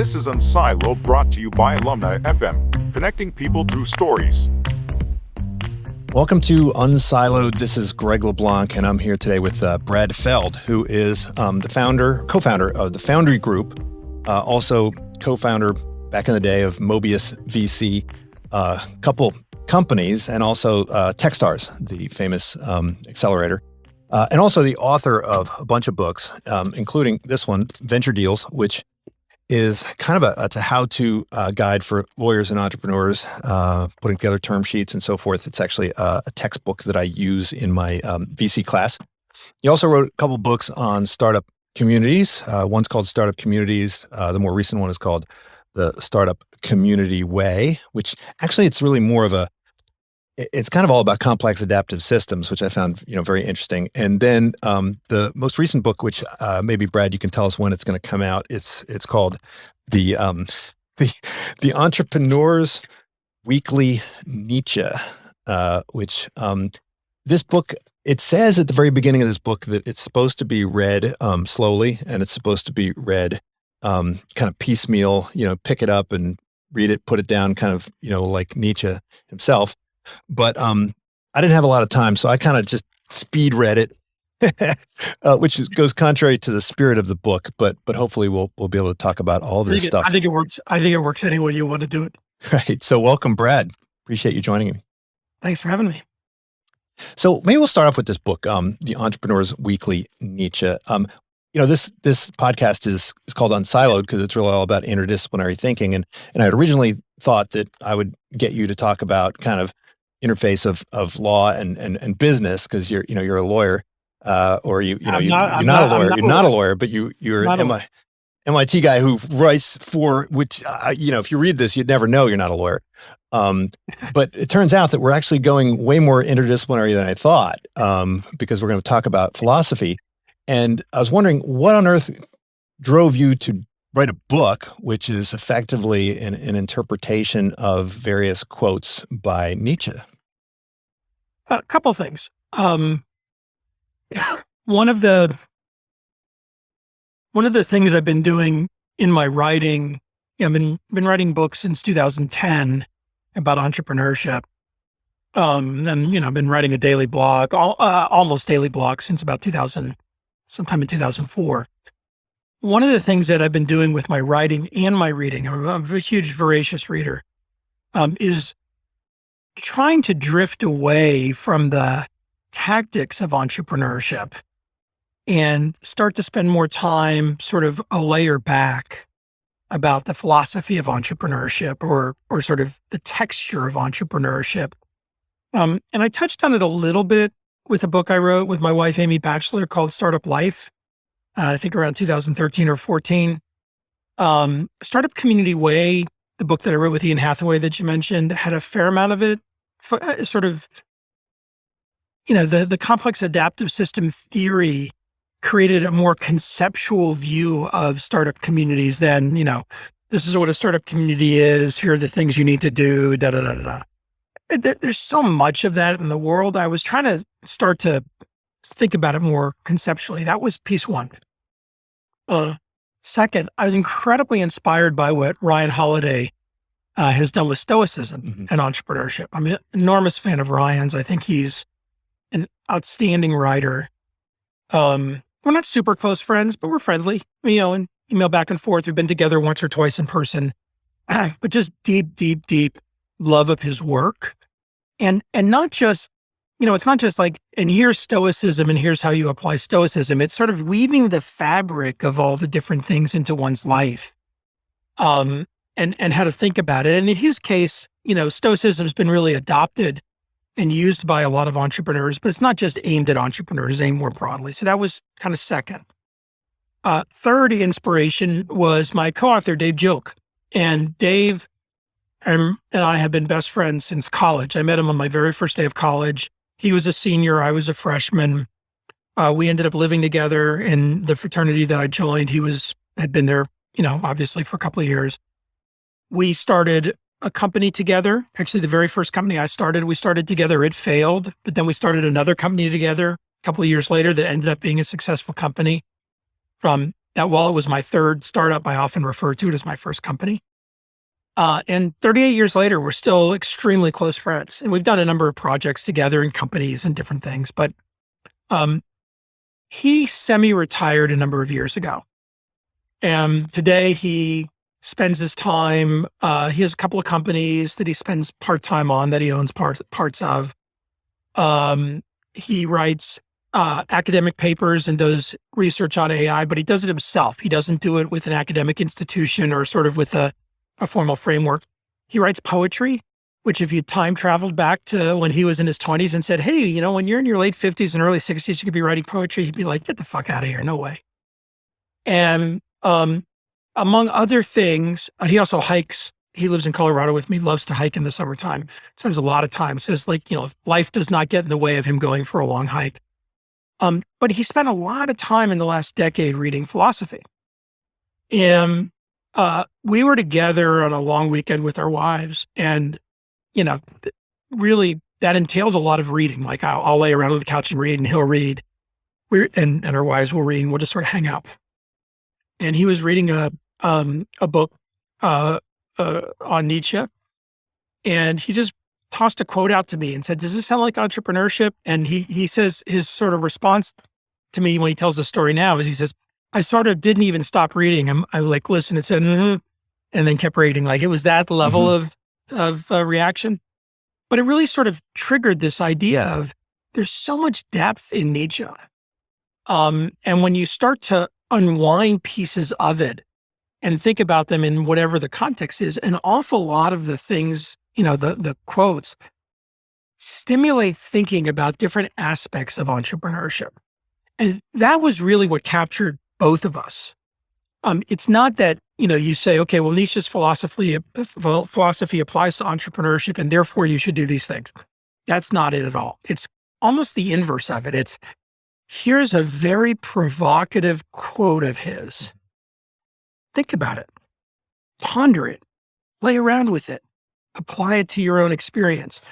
This is Unsiloed, brought to you by Alumni FM, connecting people through stories. Welcome to Unsiloed. This is Greg LeBlanc, and I'm here today with Brad Feld, who is the co-founder of the Foundry Group, also co-founder back in the day of Mobius VC, couple companies, and also Techstars, the famous accelerator, and also the author of a bunch of books, including this one, Venture Deals, which is kind of a how-to guide for lawyers and entrepreneurs, putting together term sheets and so forth. It's actually a textbook that I use in my VC class. He also wrote a couple books on startup communities. One's called Startup Communities. The more recent one is called The Startup Community Way, which actually it's really more of it's kind of all about complex adaptive systems, which I found, very interesting. And then the most recent book, which maybe Brad, you can tell us when it's going to come out. It's called the Entrepreneur's Weekly Nietzsche, which this book, it says at the very beginning of this book that it's supposed to be read slowly, and it's supposed to be read kind of piecemeal. Pick it up and read it, put it down, kind of like Nietzsche himself. But I didn't have a lot of time, so I kind of just speed read it, which goes contrary to the spirit of the book. But hopefully we'll be able to talk about all this stuff. I think it works. I think it works any way you want to do it. Right. So welcome, Brad. Appreciate you joining me. Thanks for having me. So maybe we'll start off with this book, The Entrepreneur's Weekly Nietzsche. This podcast is called Unsiloed because it's really all about interdisciplinary thinking, and I had originally thought that I would get you to talk about kind of interface of law and business, because you're a lawyer, or you're not a lawyer, but you're an MIT guy who writes for which if you read this, you'd never know you're not a lawyer. But it turns out that we're actually going way more interdisciplinary than I thought, because we're going to talk about philosophy. And I was wondering, what on earth drove you to write a book, which is effectively an interpretation of various quotes by Nietzsche? A couple of things. One of the things I've been doing in my writing, I've been writing books since 2010 about entrepreneurship. And I've been writing a daily blog, almost daily blog, since about sometime in 2004. One of the things that I've been doing with my writing and my reading, I'm a huge voracious reader, is trying to drift away from the tactics of entrepreneurship and start to spend more time sort of a layer back about the philosophy of entrepreneurship or sort of the texture of entrepreneurship. And I touched on it a little bit with a book I wrote with my wife, Amy Batchelor, called Startup Life, I think around 2013 or 14. Startup Community Way, the book that I wrote with Ian Hathaway that you mentioned, had a fair amount of it, sort of, the complex adaptive system theory created a more conceptual view of startup communities than, this is what a startup community is, here are the things you need to do, da-da-da-da-da. There's so much of that in the world. I was trying to start to think about it more conceptually. That was piece one. Second, I was incredibly inspired by what Ryan Holiday has done with stoicism and entrepreneurship. I'm an enormous fan of Ryan's. I think he's an outstanding writer. We're not super close friends, but we're friendly, and email back and forth. We've been together once or twice in person, but just deep love of his work. And not just, it's not just like, and here's stoicism and here's how you apply stoicism. It's sort of weaving the fabric of all the different things into one's life, and how to think about it. And in his case, stoicism's been really adopted and used by a lot of entrepreneurs, but it's not just aimed at entrepreneurs, aimed more broadly. So that was kind of second. Third inspiration was my co-author, Dave Jilk. And Dave and I have been best friends since college. I met him on my very first day of college. He was a senior. I was a freshman. We ended up living together in the fraternity that I joined. He had been there, obviously for a couple of years. We started a company together. Actually, the very first company I started, we started together. It failed, but then we started another company together a couple of years later that ended up being a successful company. That while it was my third startup, I often refer to it as my first company. And 38 years later, we're still extremely close friends. And we've done a number of projects together in companies and different things. But he semi-retired a number of years ago. And today he spends his time, he has a couple of companies that he spends part-time on that he owns parts of. He writes academic papers and does research on AI, but he does it himself. He doesn't do it with an academic institution or sort of with a formal framework. He writes poetry, which if you time traveled back to when he was in his 20s and said, hey, you know, when you're in your late 50s and early 60s, you could be writing poetry, he'd be like, get the fuck out of here. No way. And among other things, he also hikes. He lives in Colorado with me, loves to hike in the summertime. Spends a lot of time. Says like, you know, life does not get in the way of him going for a long hike. But he spent a lot of time in the last decade reading philosophy. And we were together on a long weekend with our wives. And, you know, really that entails a lot of reading. Like I'll lay around on the couch and read and he'll read. And our wives will read and we'll just sort of hang out. And he was reading a book on Nietzsche. And he just tossed a quote out to me and said, does this sound like entrepreneurship? And he says his sort of response to me when he tells the story now is he says, I sort of didn't even stop reading. I like listened and said, and then kept reading. Like it was that level of reaction. But it really sort of triggered this idea of there's so much depth in Nietzsche. And when you start to unwind pieces of it and think about them in whatever the context is, an awful lot of the things, you know, the quotes stimulate thinking about different aspects of entrepreneurship. And that was really what captured both of us. It's not that, you know, you say, okay, well, Nietzsche's philosophy applies to entrepreneurship and therefore you should do these things. That's not it at all. It's almost the inverse of it. It's here's a very provocative quote of his. Think about it, ponder it, play around with it, apply it to your own experience.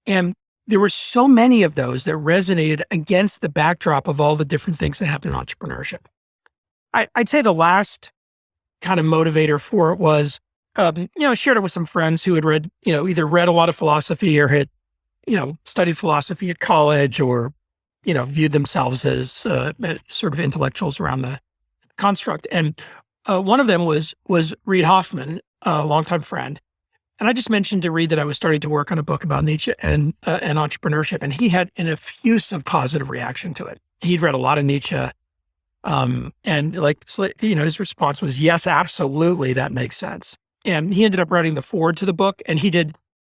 And there were so many of those that resonated against the backdrop of all the different things that happen in entrepreneurship. I'd say the last kind of motivator for it was, you know, I shared it with some friends who had read, you know, either read a lot of philosophy or had, you know, studied philosophy at college or, you know, viewed themselves as sort of intellectuals around the construct. And one of them was Reid Hoffman, a longtime friend. And I just mentioned to Reid that I was starting to work on a book about Nietzsche and entrepreneurship. And he had an effusive positive reaction to it. He'd read a lot of Nietzsche. And like, you know, his response was, yes, absolutely. That makes sense. And he ended up writing the foreword to the book. And he did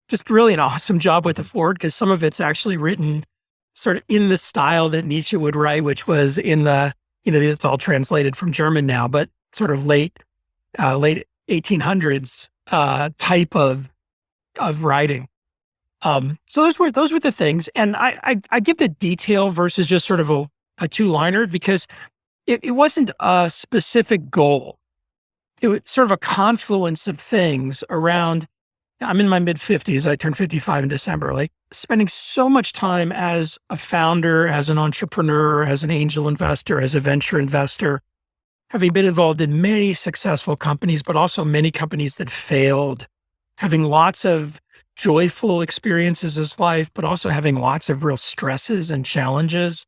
just really an awesome job with the foreword because some of it's actually written sort of in the style that Nietzsche would write, which was in the, you know, it's all translated from German now, but sort of late 1800s type of writing. So those were the things. And I give the detail versus just sort of a two-liner because it wasn't a specific goal. It was sort of a confluence of things around, I'm in my mid-50s, I turned 55 in December, like spending so much time as a founder, as an entrepreneur, as an angel investor, as a venture investor, having been involved in many successful companies, but also many companies that failed, having lots of joyful experiences as life, but also having lots of real stresses and challenges.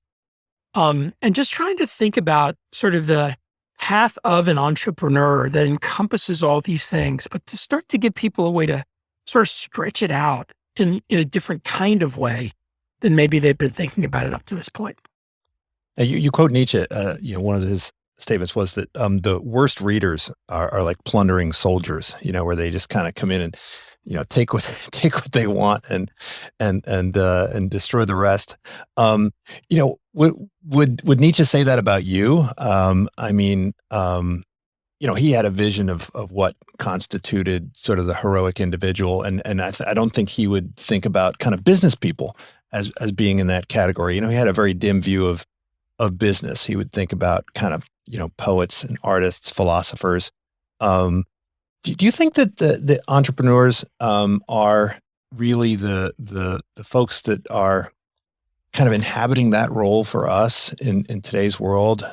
And just trying to think about sort of the path of an entrepreneur that encompasses all these things, but to start to give people a way to sort of stretch it out in a different kind of way than maybe they've been thinking about it up to this point. You quote Nietzsche, you know, one of his statements was that the worst readers are like plundering soldiers, you know, where they just kind of come in and, you know, take what they want and destroy the rest. You know, would Nietzsche say that about you? I mean, you know, he had a vision of what constituted sort of the heroic individual, and I don't think he would think about kind of business people as being in that category. You know, he had a very dim view of business. He would think about kind of, you know, poets and artists, philosophers. Do you think that the entrepreneurs are really the folks that are kind of inhabiting that role for us in today's world?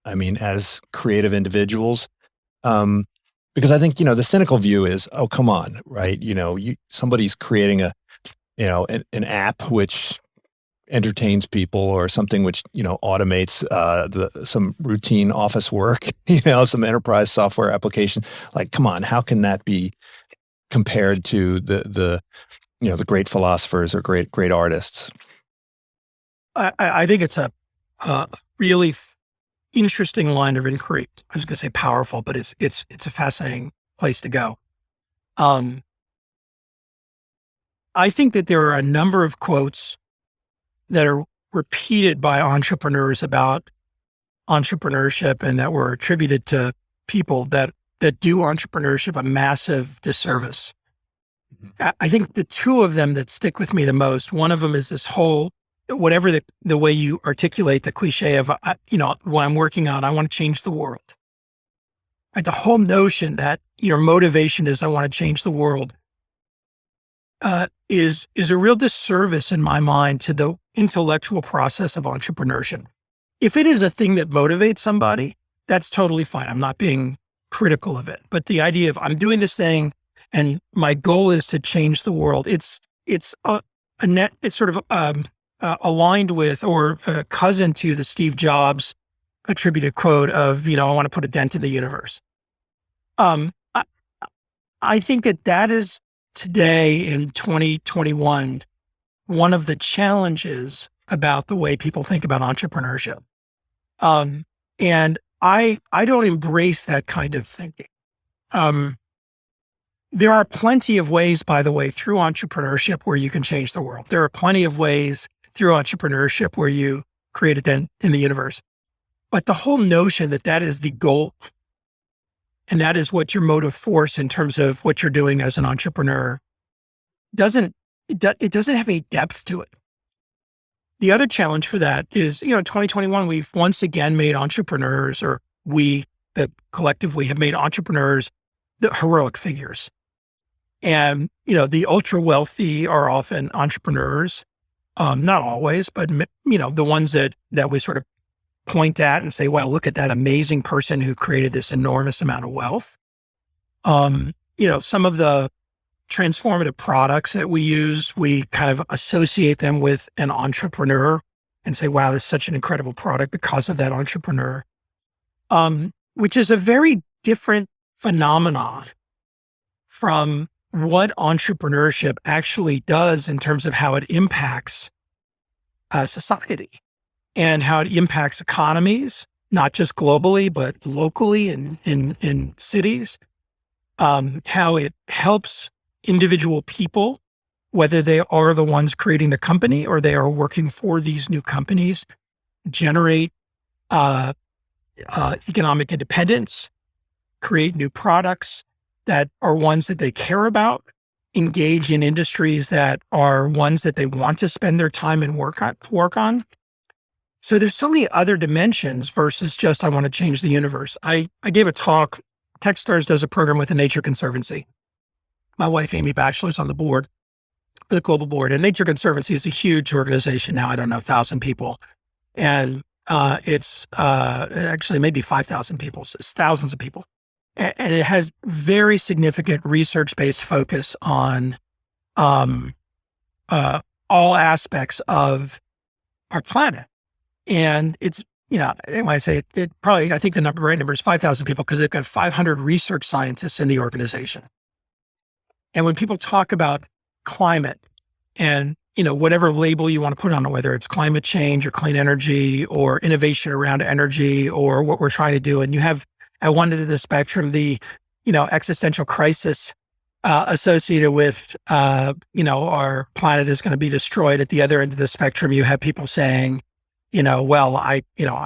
I mean, as creative individuals. Because I think, the cynical view is, oh, come on, right? Somebody's creating an app which entertains people, or something which, automates some routine office work, some enterprise software application. Like, come on, how can that be compared to the great philosophers or great artists? I think it's a really interesting line of inquiry. I was going to say powerful, but it's a fascinating place to go. I think that there are a number of quotes that are repeated by entrepreneurs about entrepreneurship and that were attributed to people that do entrepreneurship a massive disservice. I think the two of them that stick with me the most, one of them is this whole, whatever the way you articulate the cliche of, what I'm working on, I want to change the world. Right? The whole notion that your motivation is, I want to change the world, is a real disservice in my mind to the intellectual process of entrepreneurship. If it is a thing that motivates somebody, that's totally fine. I'm not being critical of it. But the idea of, I'm doing this thing and my goal is to change the world, it's sort of aligned with, or a cousin to, the Steve Jobs attributed quote of, I want to put a dent in the universe. I think that is today in 2021, one of the challenges about the way people think about entrepreneurship. And I don't embrace that kind of thinking. There are plenty of ways, by the way, through entrepreneurship where you can change the world. There are plenty of ways through entrepreneurship where you create a dent in the universe. But the whole notion that is the goal, and that is what your motive force in terms of what you're doing as an entrepreneur, doesn't have any depth to it. The other challenge for that is, in 2021, we've once again made entrepreneurs, or we, the collective we, have made entrepreneurs the heroic figures. And, the ultra wealthy are often entrepreneurs. Not always, but, the ones that we sort of point at and say, well, look at that amazing person who created this enormous amount of wealth. Some of the transformative products that we use, we kind of associate them with an entrepreneur and say, wow, this is such an incredible product because of that entrepreneur, which is a very different phenomenon from what entrepreneurship actually does in terms of how it impacts society and how it impacts economies, not just globally, but locally in cities, how it helps individual people, whether they are the ones creating the company or they are working for these new companies, generate economic independence, create new products that are ones that they care about, engage in industries that are ones that they want to spend their time and work on. So there's so many other dimensions versus just, I want to change the universe. I gave a talk. Techstars does a program with the Nature Conservancy. My wife, Amy Batchelor, is on the board, the global board. And Nature Conservancy is a huge organization now. I don't know, 1,000 people. And it's actually maybe 5,000 people. So it's thousands of people. And it has very significant research-based focus on all aspects of our planet. And it's, when I say it probably, I think the right number is 5,000 people because they've got 500 research scientists in the organization. And when people talk about climate and, whatever label you want to put on it, whether it's climate change or clean energy or innovation around energy or what we're trying to do, and you have at one end of the spectrum, the, existential crisis associated with, our planet is going to be destroyed. At the other end of the spectrum, you have people saying, well, I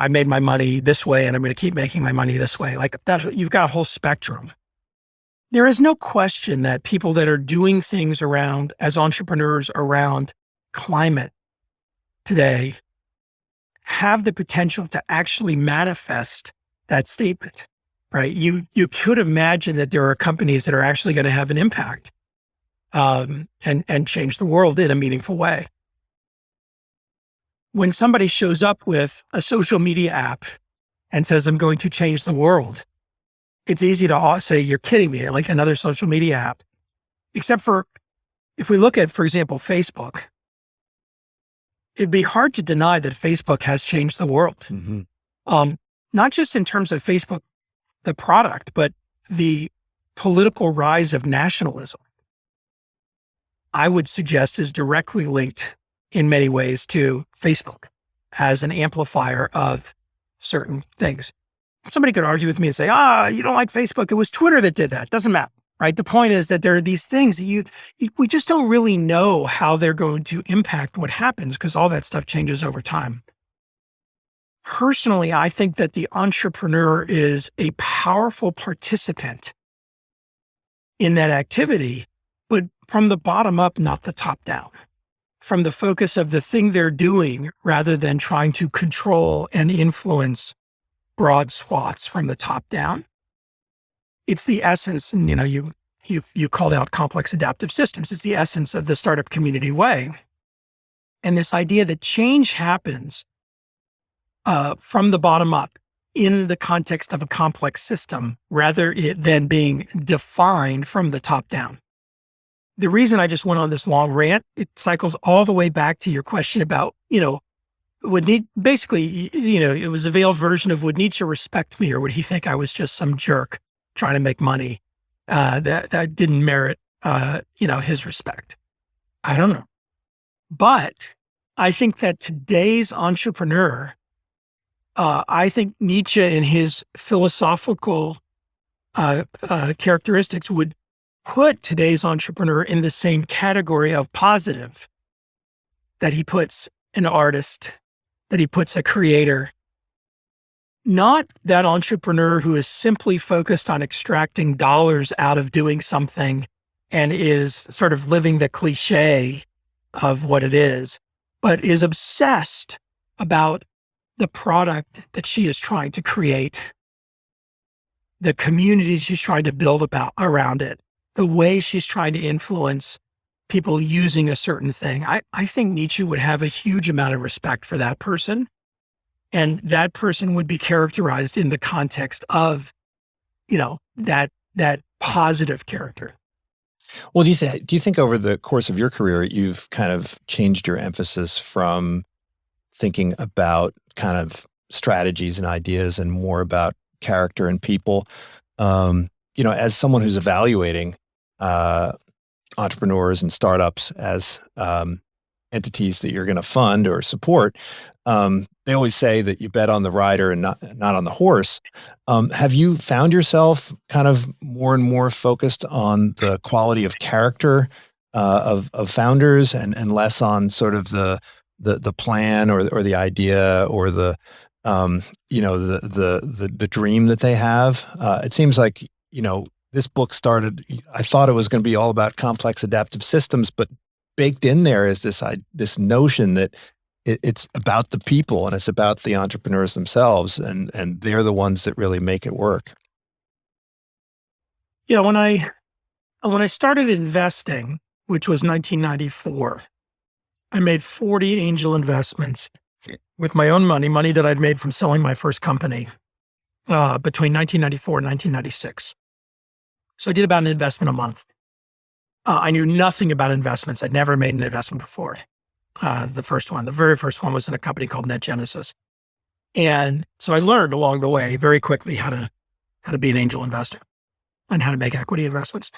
made my money this way and I'm going to keep making my money this way. Like that, you've got a whole spectrum. There is no question that people that are doing things as entrepreneurs around climate today have the potential to actually manifest that statement. Right. You could imagine that there are companies that are actually going to have an impact and change the world in a meaningful way. When somebody shows up with a social media app and says, I'm going to change the world, it's easy to say, you're kidding me, like another social media app. Except for if we look at, for example, Facebook, it'd be hard to deny that Facebook has changed the world. Not just in terms of Facebook, the product, but the political rise of nationalism, I would suggest is directly linked in many ways to Facebook as an amplifier of certain things. Somebody could argue with me and say, you don't like Facebook. It was Twitter that did that. Doesn't matter, right? The point is that there are these things that we just don't really know how they're going to impact what happens because all that stuff changes over time. Personally, I think that the entrepreneur is a powerful participant in that activity, but from the bottom up, not the top down. From the focus of the thing they're doing rather than trying to control and influence broad swaths from the top down. It's the essence, and you called out complex adaptive systems. It's the essence of the startup community way. And this idea that change happens from the bottom up in the context of a complex system rather than being defined from the top down. The reason I just went on this long rant, it cycles all the way back to your question about, basically, it was a veiled version of would Nietzsche respect me or would he think I was just some jerk trying to make money that didn't merit, his respect? I don't know. But I think that today's entrepreneur, I think Nietzsche in his philosophical characteristics would put today's entrepreneur in the same category of positive that he puts an artist, that he puts a creator. Not that entrepreneur who is simply focused on extracting dollars out of doing something and is sort of living the cliche of what it is, but is obsessed about the product that she is trying to create, the community she's trying to build around it, the way she's trying to influence people using a certain thing. I think Nietzsche would have a huge amount of respect for that person. And that person would be characterized in the context of, that positive character. Well, do you think over the course of your career, you've kind of changed your emphasis from thinking about kind of strategies and ideas and more about character and people? As someone who's evaluating entrepreneurs and startups as entities that you're going to fund or support, they always say that you bet on the rider and not on the horse. Have you found yourself kind of more and more focused on the quality of character of founders and less on sort of the plan or the idea or the dream that they have? It seems like, this book started, I thought it was going to be all about complex adaptive systems, but baked in there is this notion that it's about the people and it's about the entrepreneurs themselves, and they're the ones that really make it work. Yeah, when I started investing, which was 1994, I made 40 angel investments with my own money that I'd made from selling my first company between 1994 and 1996. So I did about an investment a month. I knew nothing about investments. I'd never made an investment before. The very first one was in a company called NetGenesis. And so I learned along the way very quickly how to be an angel investor and how to make equity investments.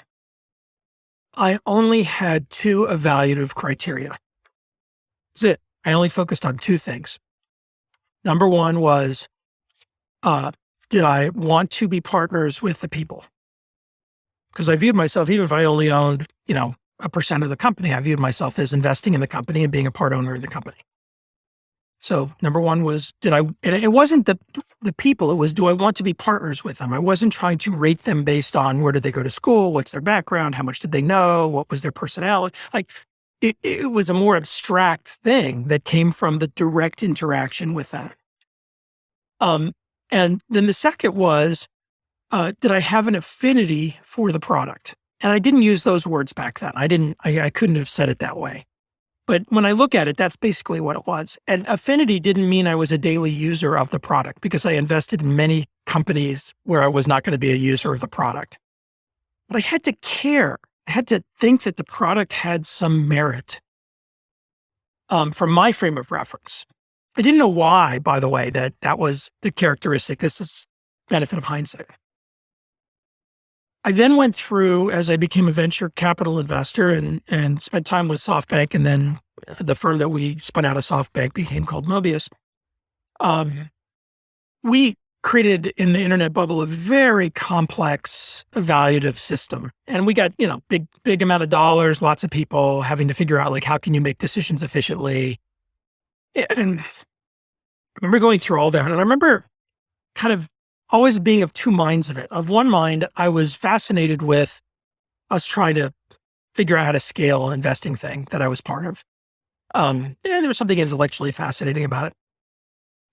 I only had two evaluative criteria. That's it. I only focused on two things. Number one was, did I want to be partners with the people? Because I viewed myself, even if I only owned, 1% of the company, I viewed myself as investing in the company and being a part owner of the company. So number one was, and it wasn't the people, it was, do I want to be partners with them? I wasn't trying to rate them based on where did they go to school? What's their background? How much did they know? What was their personality? Like it was a more abstract thing that came from the direct interaction with them. And then the second was, did I have an affinity for the product? And I didn't use those words back then. I couldn't have said it that way. But when I look at it, that's basically what it was. And affinity didn't mean I was a daily user of the product, because I invested in many companies where I was not going to be a user of the product. But I had to care. I had to think that the product had some merit from my frame of reference. I didn't know why, by the way, that was the characteristic. This is benefit of hindsight. I then went through, as I became a venture capital investor and spent time with SoftBank, and then the firm that we spun out of SoftBank became called Mobius. We created in the internet bubble a very complex evaluative system. And we got, big amount of dollars, lots of people having to figure out, like, how can you make decisions efficiently? And I remember going through all that. And I remember kind of always being of two minds of it. Of one mind, I was fascinated with us trying to figure out how to scale an investing thing that I was part of. And there was something intellectually fascinating about it.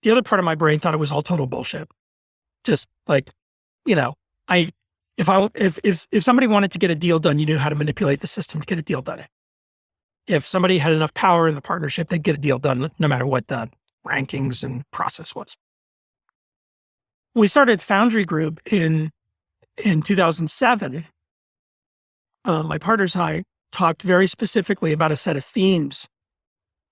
The other part of my brain thought it was all total bullshit. Just like, if somebody wanted to get a deal done, you knew how to manipulate the system to get a deal done. If somebody had enough power in the partnership, they'd get a deal done no matter what the rankings and process was. We started Foundry Group in 2007. My partners and I talked very specifically about a set of themes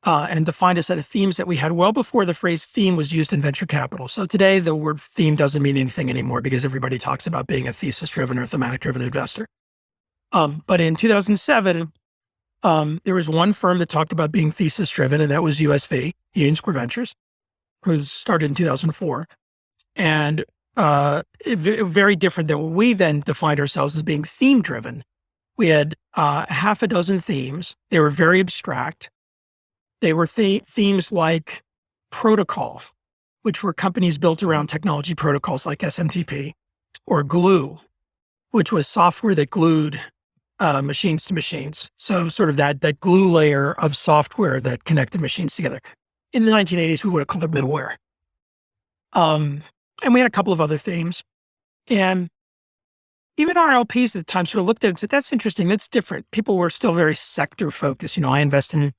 and defined a set of themes that we had well before the phrase theme was used in venture capital. So today the word theme doesn't mean anything anymore because everybody talks about being a thesis-driven or thematic-driven investor. But in 2007, there was one firm that talked about being thesis-driven, and that was USV, Union Square Ventures, who started in 2004. And very different than what we then defined ourselves as being theme-driven. We had half a dozen themes. They were very abstract. They were themes like protocol, which were companies built around technology protocols like SMTP, or glue, which was software that glued machines to machines. So sort of that glue layer of software that connected machines together. In the 1980s, we would have called it middleware. And we had a couple of other themes. And even our LPs at the time sort of looked at it and said, that's interesting, that's different. People were still very sector focused. I invest in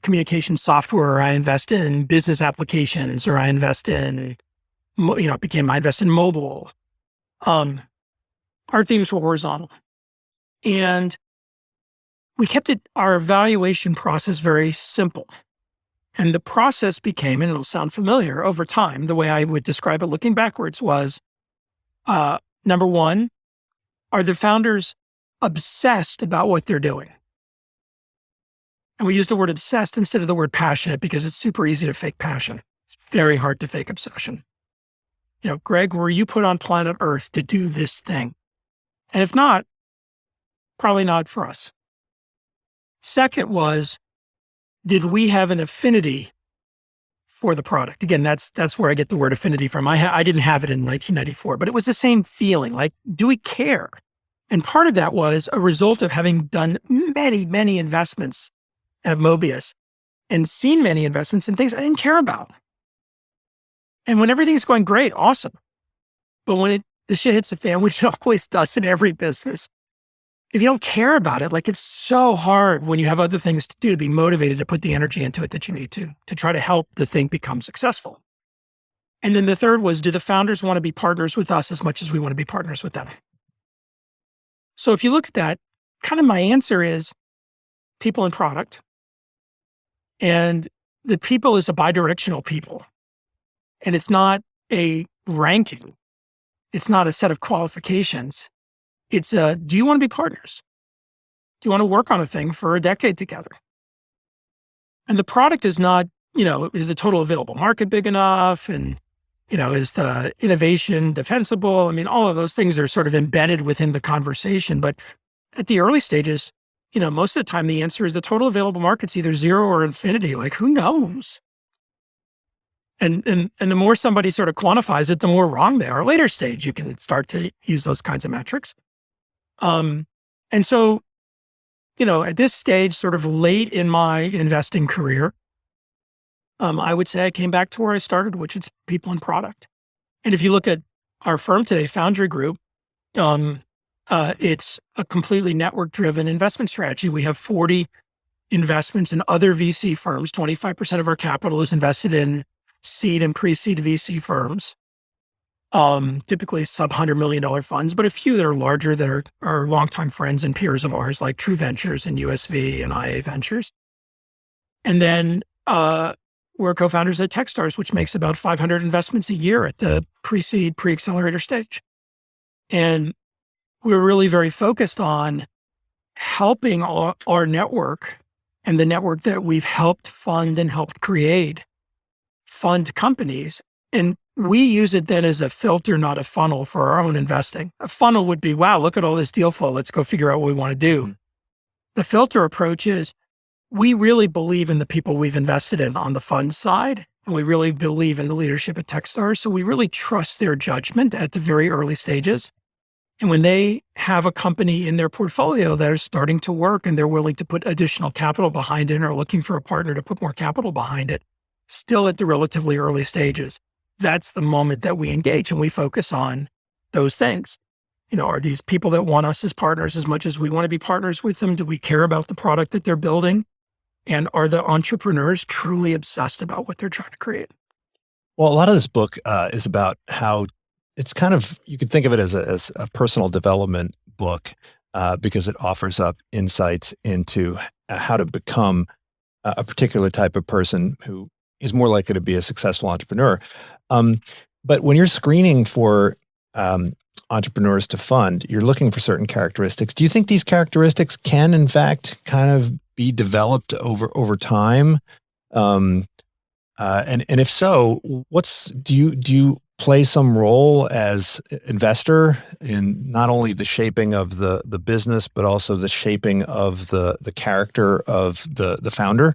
communication software, or I invest in business applications, or I invest in, I invest in mobile. Our themes were horizontal. And we kept our evaluation process very simple. And the process became, and it'll sound familiar over time, the way I would describe it looking backwards was, number one, are the founders obsessed about what they're doing? And we use the word obsessed instead of the word passionate because it's super easy to fake passion. It's very hard to fake obsession. Greg, were you put on planet Earth to do this thing? And if not, probably not for us. Second was, did we have an affinity for the product? Again, that's where I get the word affinity from. I didn't have it in 1994, but it was the same feeling. Like, do we care? And part of that was a result of having done many, many investments at Mobius and seen many investments in things I didn't care about. And when everything's going great, awesome. But when the shit hits the fan, which it always does in every business, if you don't care about it, like, it's so hard when you have other things to do to be motivated to put the energy into it that you need to try to help the thing become successful. And then the third was, do the founders want to be partners with us as much as we want to be partners with them? So if you look at that, kind of my answer is people and product. And the people is a bidirectional people. And it's not a ranking. It's not a set of qualifications. It's do you want to be partners? Do you want to work on a thing for a decade together? And the product is not, is the total available market big enough? And, is the innovation defensible? I mean, all of those things are sort of embedded within the conversation. But at the early stages, most of the time the answer is the total available market's either zero or infinity. Like, who knows? And the more somebody sort of quantifies it, the more wrong they are. Later stage, you can start to use those kinds of metrics. And so, at this stage, sort of late in my investing career, I would say I came back to where I started, which is people and product. And if you look at our firm today, Foundry Group, it's a completely network-driven investment strategy. We have 40 investments in other VC firms. 25% of our capital is invested in seed and pre-seed VC firms, typically sub-$100 million funds, but a few that are larger that are longtime friends and peers of ours, like True Ventures and USV and IA Ventures. And then we're co-founders at Techstars, which makes about 500 investments a year at the pre-seed, pre-accelerator stage. And we're really very focused on helping our network and the network that we've helped fund and helped create fund companies. And we use it then as a filter, not a funnel for our own investing. A funnel would be, wow, look at all this deal flow. Let's go figure out what we want to do. The filter approach is we really believe in the people we've invested in on the fund side, and we really believe in the leadership at Techstars. So we really trust their judgment at the very early stages. And when they have a company in their portfolio that is starting to work and they're willing to put additional capital behind it or looking for a partner to put more capital behind it, still at the relatively early stages, that's the moment that we engage and we focus on those things. Are these people that want us as partners as much as we want to be partners with them? Do we care about the product that they're building? And are the entrepreneurs truly obsessed about what they're trying to create? Well, a lot of this book is about how it's kind of, you could think of it as a personal development book because it offers up insights into how to become a particular type of person who is more likely to be a successful entrepreneur. But when you're screening for entrepreneurs to fund, you're looking for certain characteristics. Do you think these characteristics can, in fact, kind of be developed over time? And if so, do you play some role as investor in not only the shaping of the business, but also the shaping of the character of the founder?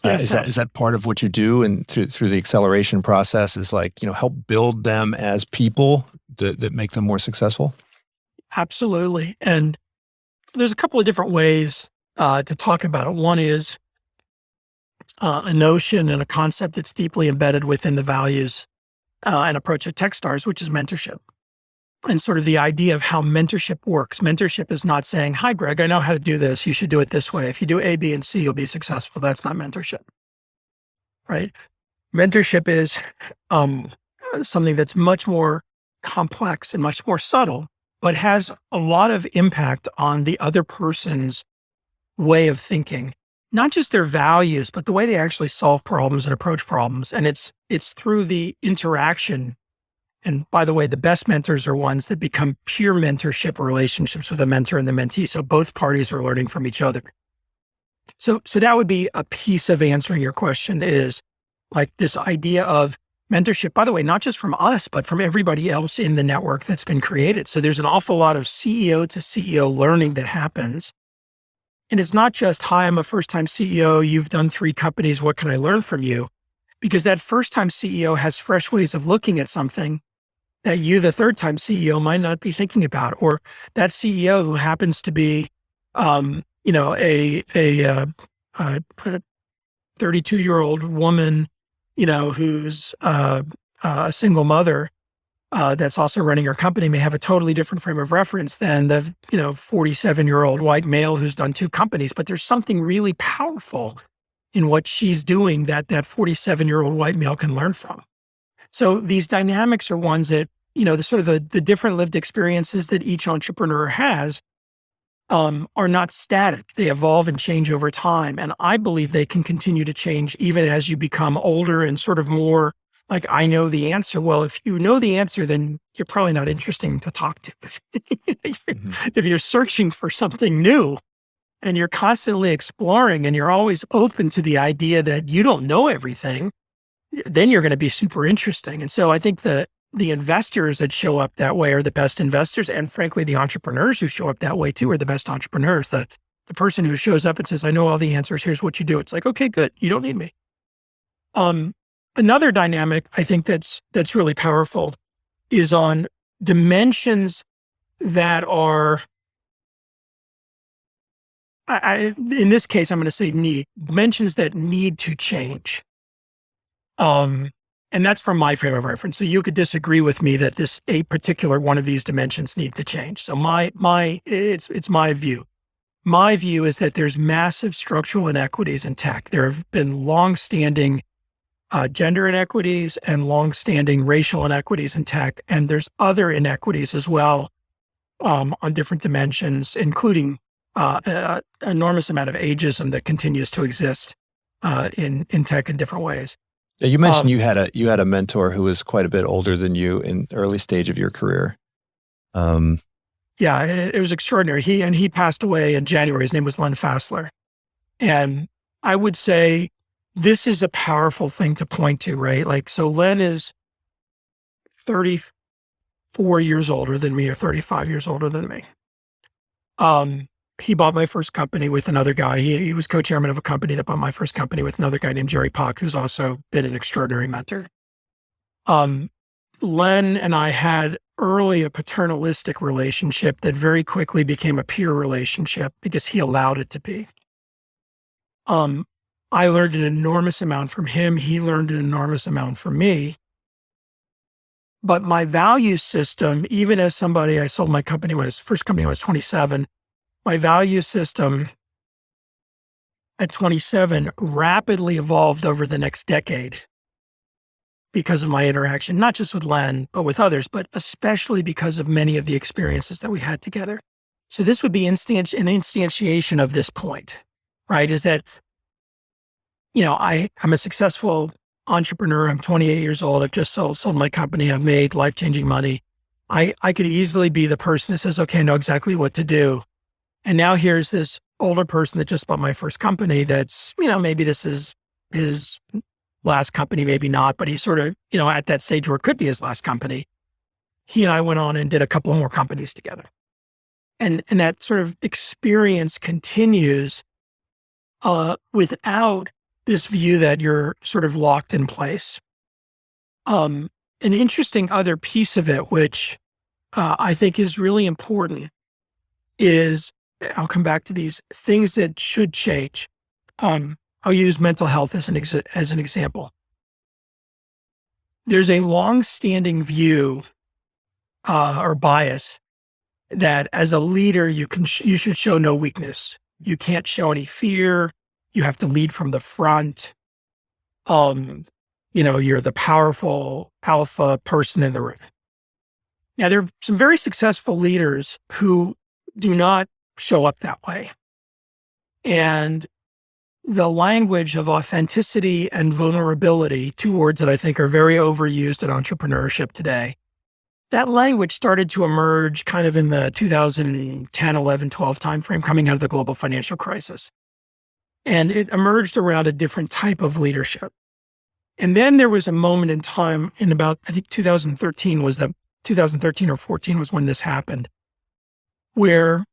Yes, Is that part of what you do and through the acceleration process is help build them as people that make them more successful? absolutely. And there's a couple of different ways to talk about it. One is a notion and a concept that's deeply embedded within the values and approach at Techstars, which is mentorship. And sort of the idea of how mentorship works. Mentorship is not saying, hi, Greg, I know how to do this. You should do it this way. If you do A, B, and C, you'll be successful. That's not mentorship, right? Mentorship is something that's much more complex and much more subtle, but has a lot of impact on the other person's way of thinking, not just their values, but the way they actually solve problems and approach problems. And it's through the interaction. And by the way, the best mentors are ones that become pure mentorship relationships with a mentor and the mentee. So both parties are learning from each other. So that would be a piece of answering your question, is like this idea of mentorship, by the way, not just from us, but from everybody else in the network that's been created. So there's an awful lot of CEO to CEO learning that happens. And it's not just, hi, I'm a first-time CEO. You've done 3 companies. What can I learn from you? Because that first-time CEO has fresh ways of looking at something that you, the third-time CEO, might not be thinking about. Or that CEO who happens to be, a 32-year-old woman, who's a single mother that's also running her company, may have a totally different frame of reference than the 47-year-old white male who's done 2 companies. But there's something really powerful in what she's doing that 47-year-old white male can learn from. So these dynamics are ones that, the different lived experiences that each entrepreneur has are not static. They evolve and change over time. And I believe they can continue to change even as you become older and sort of more like, I know the answer. Well, if you know the answer, then you're probably not interesting to talk to. If you're searching for something new and you're constantly exploring and you're always open to the idea that you don't know everything, then you're going to be super interesting. And so I think that the investors that show up that way are the best investors. And frankly, the entrepreneurs who show up that way too are the best entrepreneurs. The person who shows up and says, I know all the answers, here's what you do. It's like, okay, good. You don't need me. Another dynamic I think that's really powerful is on dimensions that are, in this case, I'm going to say dimensions that need to change. And that's from my frame of reference. So you could disagree with me that a particular one of these dimensions need to change. So it's my view. my view is that there's massive structural inequities in tech. There have been longstanding gender inequities and longstanding racial inequities in tech, and there's other inequities as well on different dimensions, including an enormous amount of ageism that continues to exist in tech in different ways. Yeah, you mentioned you had a mentor who was quite a bit older than you in the early stage of your career. Yeah, it was extraordinary. He passed away in January. His name was Len Fassler. And I would say this is a powerful thing to point to, right? Like, so Len is 34 years older than me or 35 years older than me. He bought my first company with another guy. He was co-chairman of a company that bought my first company with another guy named Jerry Pock, who's also been an extraordinary mentor. Len and I had early a paternalistic relationship that very quickly became a peer relationship because he allowed it to be. I learned an enormous amount from him. He learned an enormous amount from me. But my value system, even as somebody, I sold my company first company when I was 27, my value system at 27 rapidly evolved over the next decade because of my interaction, not just with Len, but with others, but especially because of many of the experiences that we had together. So this would be an instantiation of this point, right? Is that, I'm a successful entrepreneur. I'm 28 years old. I've just sold my company. I've made life-changing money. I could easily be the person that says, okay, I know exactly what to do. And now here's this older person that just bought my first company that's, maybe this is his last company, maybe not, but he's sort of, at that stage where it could be his last company. He and I went on and did a couple of more companies together. And that sort of experience continues without this view that you're sort of locked in place. An interesting other piece of it, which I think is really important, is I'll come back to these things that should change. I'll use mental health as an example. There's a long-standing view or bias that as a leader, you should show no weakness. You can't show any fear. You have to lead from the front. You're the powerful alpha person in the room. Now, there are some very successful leaders who do not show up that way. And the language of authenticity and vulnerability, two words that I think are very overused in entrepreneurship today, that language started to emerge kind of in the 2010, 11, 12 timeframe coming out of the global financial crisis. And it emerged around a different type of leadership. And then there was a moment in time in about, I think 2013 or 14 was when this happened, where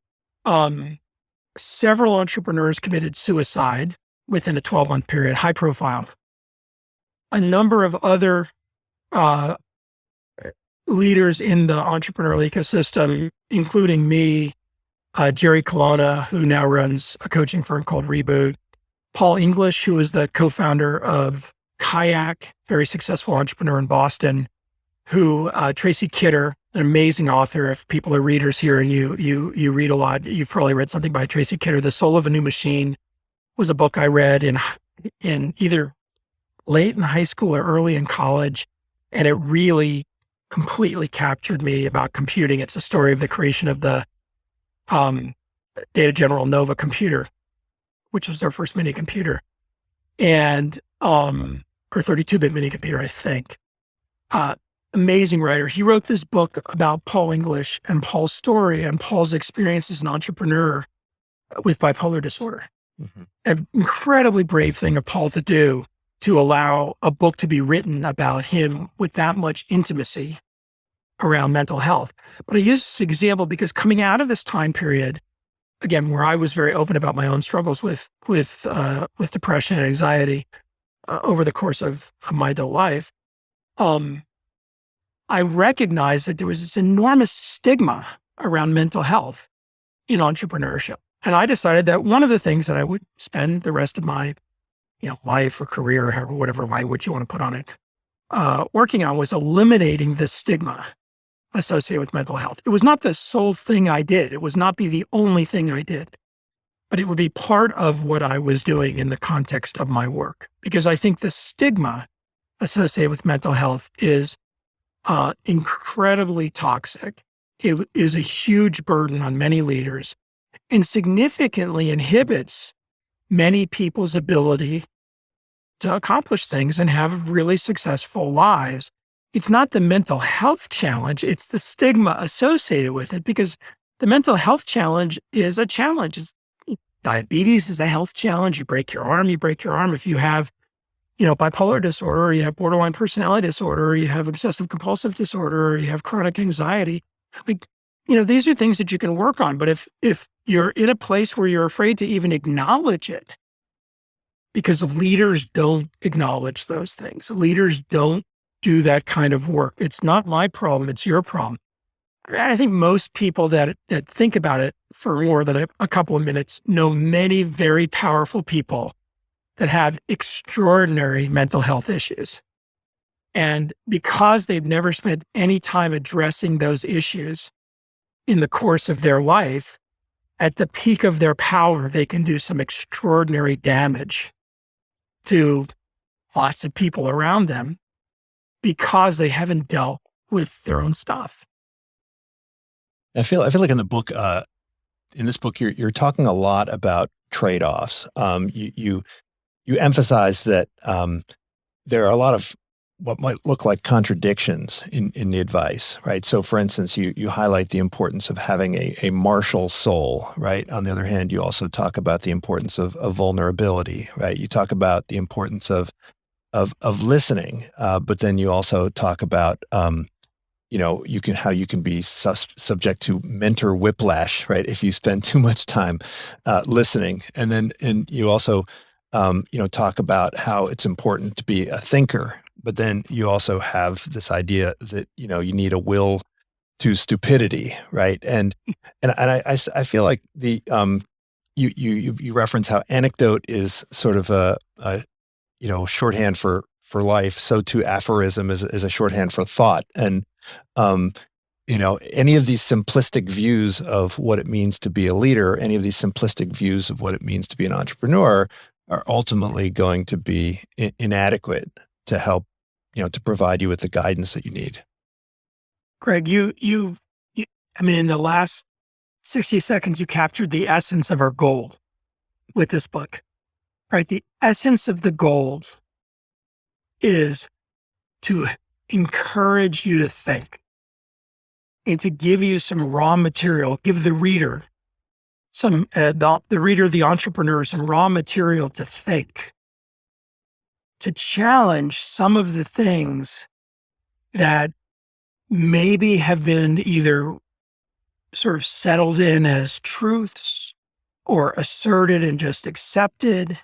several entrepreneurs committed suicide within a 12-month period, high profile. A number of other leaders in the entrepreneurial ecosystem, including me, Jerry Colonna, who now runs a coaching firm called Reboot, Paul English, who is the co-founder of Kayak, very successful entrepreneur in Boston, who Tracy Kidder, an amazing author. If people are readers here and you read a lot, you've probably read something by Tracy Kidder. The Soul of a New Machine was a book I read in either late in high school or early in college, and it really completely captured me about computing. It's a story of the creation of the Data General Nova computer, which was their first mini computer, and or 32-bit mini computer, I think. Amazing writer. He wrote this book about Paul English and Paul's story and Paul's experience as an entrepreneur with bipolar disorder. Mm-hmm. An incredibly brave thing of Paul to do, to allow a book to be written about him with that much intimacy around mental health. But I use this example because coming out of this time period, again, where I was very open about my own struggles with depression and anxiety over the course of my adult life, I recognized that there was this enormous stigma around mental health in entrepreneurship. And I decided that one of the things that I would spend the rest of my, life or career, or whatever language you want to put on it, working on was eliminating the stigma associated with mental health. It was not the sole thing I did. It was not the only thing I did. but it would be part of what I was doing in the context of my work. Because I think the stigma associated with mental health is incredibly toxic. It is a huge burden on many leaders and significantly inhibits many people's ability to accomplish things and have really successful lives. It's not the mental health challenge, it's the stigma associated with it, because the mental health challenge is a challenge. Diabetes is a health challenge. You break your arm, you break your arm. If you have, bipolar disorder, or you have borderline personality disorder, or you have obsessive compulsive disorder, or you have chronic anxiety, these are things that you can work on. But if you're in a place where you're afraid to even acknowledge it, because leaders don't acknowledge those things, leaders don't do that kind of work. It's not my problem, it's your problem. I think most people that think about it for more than a couple of minutes know many very powerful people that have extraordinary mental health issues. And because they've never spent any time addressing those issues in the course of their life, at the peak of their power, they can do some extraordinary damage to lots of people around them because they haven't dealt with their own stuff. I feel like in the book, in this book, you're talking a lot about trade-offs. You emphasize that there are a lot of what might look like contradictions in the advice, right? So, for instance, you highlight the importance of having a martial soul, right? On the other hand, you also talk about the importance of vulnerability, right? You talk about the importance of listening, but then you also talk about how you can be subject to mentor whiplash, right? If you spend too much time listening, and you also talk about how it's important to be a thinker, but then you also have this idea that you need a will to stupidity, right? And I feel like the you reference how anecdote is sort of a shorthand for life. So too aphorism is a shorthand for thought. And any of these simplistic views of what it means to be a leader, any of these simplistic views of what it means to be an entrepreneur are ultimately going to be inadequate to help, to provide you with the guidance that you need. Greg, in the last 60 seconds, you captured the essence of our goal with this book, right? The essence of the goal is to encourage you to think and to give you some raw material, give the reader the entrepreneur, some raw material to think, to challenge some of the things that maybe have been either sort of settled in as truths or asserted and just accepted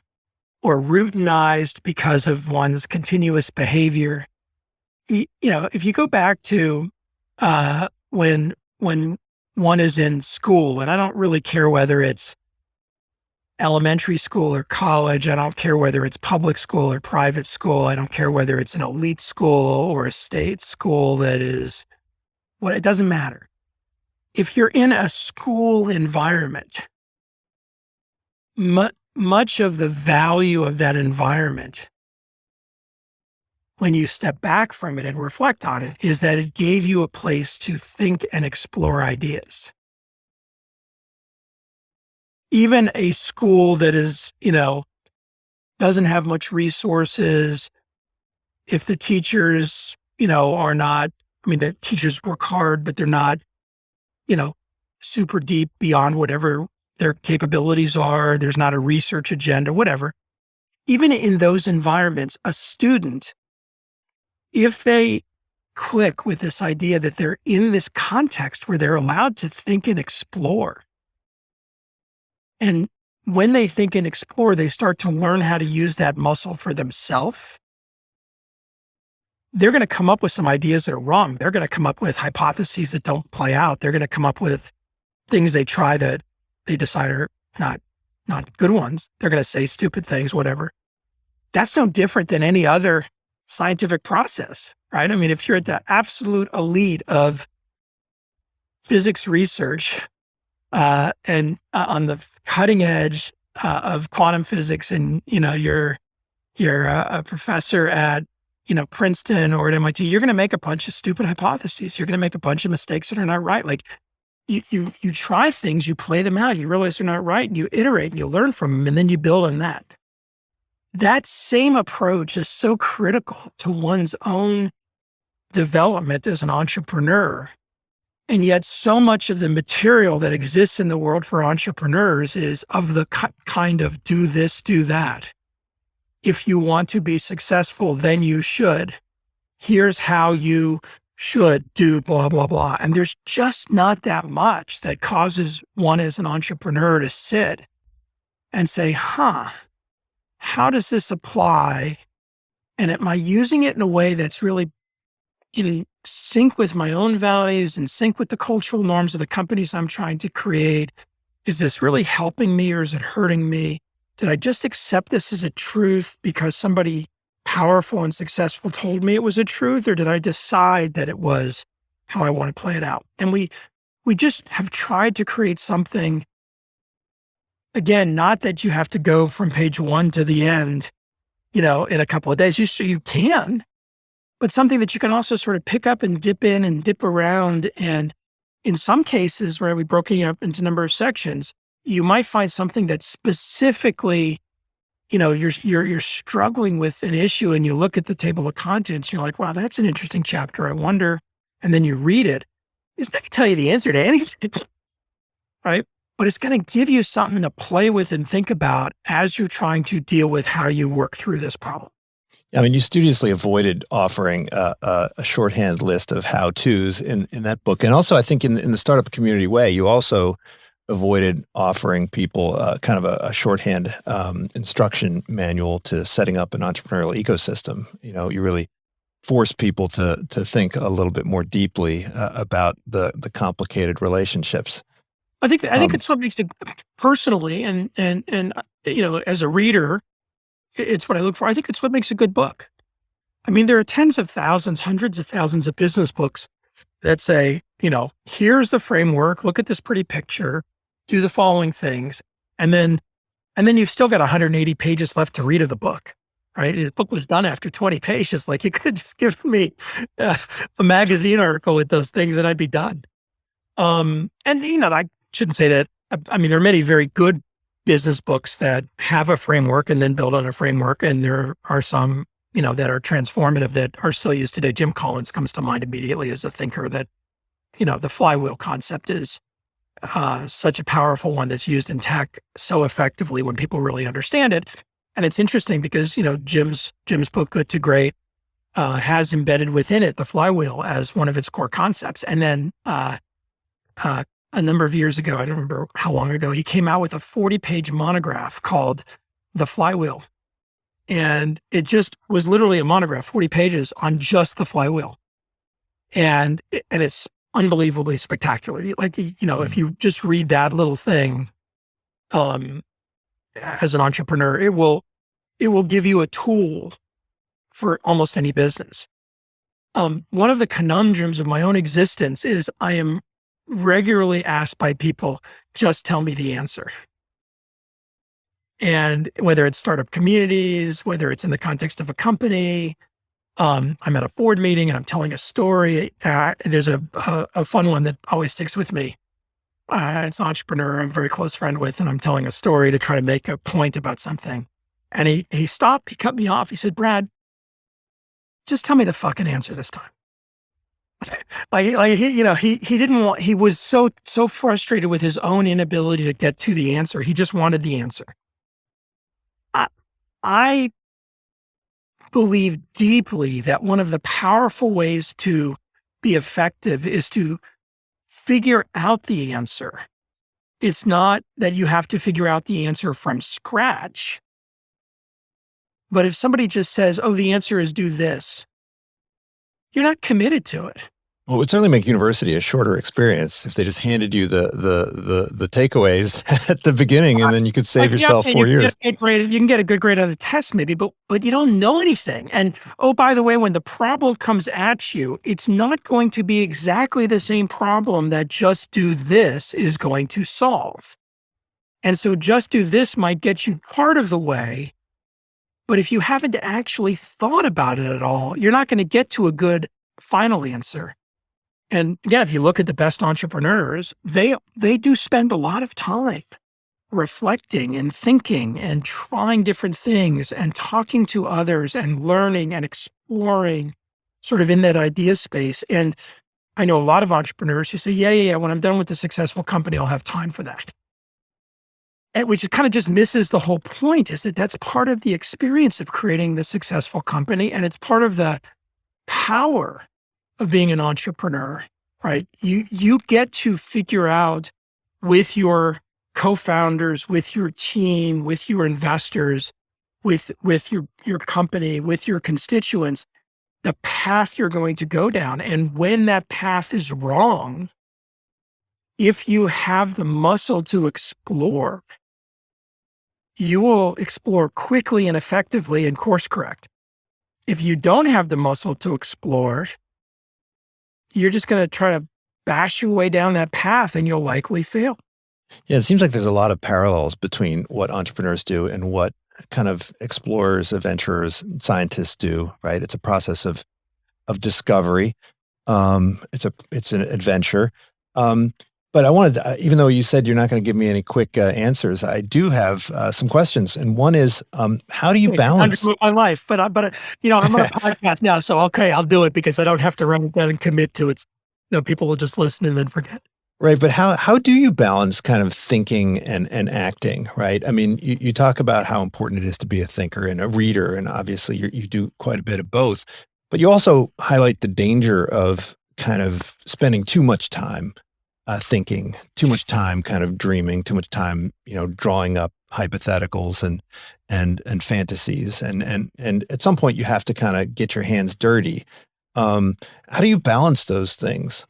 or routinized because of one's continuous behavior. If you go back to when one is in school, and I don't really care whether it's elementary school or college, I don't care whether it's public school or private school, I don't care whether it's an elite school or a state school it doesn't matter. If you're in a school environment, much of the value of that environment, when you step back from it and reflect on it, is that it gave you a place to think and explore ideas. Even a school that is, doesn't have much resources, if the teachers, are not, the teachers work hard, but they're not, super deep beyond whatever their capabilities are, there's not a research agenda, whatever. Even in those environments, a student, if they click with this idea that they're in this context where they're allowed to think and explore, and when they think and explore, they start to learn how to use that muscle for themselves, they're going to come up with some ideas that are wrong. They're going to come up with hypotheses that don't play out. They're going to come up with things they try that they decide are not good ones. They're going to say stupid things, whatever. That's no different than any other scientific process, right? If you're at the absolute elite of physics research, and on the cutting edge of quantum physics, and you're a professor at Princeton or at MIT, you're going to make a bunch of stupid hypotheses. You're going to make a bunch of mistakes that are not right. Like you try things, you play them out, you realize they're not right, and you iterate and you learn from them, and then you build on that. That same approach is so critical to one's own development as an entrepreneur. And yet so much of the material that exists in the world for entrepreneurs is of the kind of do this, do that. If you want to be successful, then you should. Here's how you should do blah, blah, blah. And there's just not that much that causes one as an entrepreneur to sit and say, how does this apply? And am I using it in a way that's really in sync with my own values, in sync with the cultural norms of the companies I'm trying to create? Is this really helping me or is it hurting me? Did I just accept this as a truth because somebody powerful and successful told me it was a truth, or did I decide that it was how I want to play it out? And we just have tried to create something, again, not that you have to go from page 1 to the end, in a couple of days. You can, but something that you can also sort of pick up and dip in and dip around. And in some cases where we broke it up into a number of sections, you might find something that specifically, you're struggling with an issue, and you look at the table of contents, you're like, wow, that's an interesting chapter. I wonder. And then you read it. It's not going to tell you the answer to anything, right? But it's going to give you something to play with and think about as you're trying to deal with how you work through this problem. I mean, you studiously avoided offering a shorthand list of how-tos in that book. And also, I think in the startup community way, you also avoided offering people kind of a shorthand instruction manual to setting up an entrepreneurial ecosystem. You really force people to think a little bit more deeply about the complicated relationships. I think it's what makes it, personally, and as a reader, it's what I look for. I think it's what makes a good book. I mean, there are tens of thousands, hundreds of thousands of business books that say, here's the framework, look at this pretty picture, do the following things, and then you've still got 180 pages left to read of the book, right? The book was done after 20 pages. Like, you could have just given me a magazine article with those things and I'd be done. And I shouldn't say that. I mean, there are many very good business books that have a framework and then build on a framework. And there are some, that are transformative that are still used today. Jim Collins comes to mind immediately as a thinker that, the flywheel concept is such a powerful one that's used in tech so effectively when people really understand it. And it's interesting because, Jim's book, Good to Great, has embedded within it the flywheel as one of its core concepts. And then a number of years ago, I don't remember how long ago, he came out with a 40-page monograph called The Flywheel. And it just was literally a monograph, 40 pages on just the flywheel. And it's unbelievably spectacular. Like, if you just read that little thing, as an entrepreneur, it will give you a tool for almost any business. One of the conundrums of my own existence is I am regularly asked by people, just tell me the answer. And whether it's startup communities, whether it's in the context of a company, I'm at a board meeting and I'm telling a story. There's a fun one that always sticks with me. It's an entrepreneur I'm a very close friend with, and I'm telling a story to try to make a point about something. And he stopped, he cut me off. He said, Brad, just tell me the fucking answer this time. He didn't want, he was so frustrated with his own inability to get to the answer. He just wanted the answer. I believe deeply that one of the powerful ways to be effective is to figure out the answer. It's not that you have to figure out the answer from scratch. But if somebody just says, oh, the answer is do this, you're not committed to it. Well, it would certainly make university a shorter experience if they just handed you the takeaways at the beginning, and then you could save Yeah, yourself and 4 years. you can get a good grade on the test maybe, but you don't know anything. And oh, by the way, when the problem comes at you, it's not going to be exactly the same problem that just do this is going to solve. And so just do this might get you part of the way, but if you haven't actually thought about it at all, you're not going to get to a good final answer. And again, if you look at the best entrepreneurs, they do spend a lot of time reflecting and thinking and trying different things and talking to others and learning and exploring sort of in that idea space. And I know a lot of entrepreneurs who say, yeah, when I'm done with the successful company, I'll have time for that. And which kind of just misses the whole point, is that that's part of the experience of creating the successful company. And it's part of the power of being an entrepreneur, right? You get to figure out with your co-founders, with your team, with your investors, with your company, with your constituents, the path you're going to go down. And when that path is wrong, if you have the muscle to explore, you will explore quickly and effectively and course correct. If you don't have the muscle to explore, you're just going to try to bash your way down that path and you'll likely fail. Yeah, it seems like there's a lot of parallels between what entrepreneurs do and what kind of explorers, adventurers, scientists do, right? It's a process of discovery. It's an adventure. But I wanted to, even though you said you're not going to give me any quick answers, I do have some questions. And one is, how do you balance? My life, but I'm on a podcast now, so okay, I'll do it because I don't have to run it down and commit to it. People will just listen and then forget. Right. But how do you balance kind of thinking and acting, right? I mean, you talk about how important it is to be a thinker and a reader, and obviously you do quite a bit of both, but you also highlight the danger of kind of spending too much time thinking, too much time kind of dreaming, too much time, drawing up hypotheticals and fantasies. And at some point you have to kind of get your hands dirty. How do you balance those things?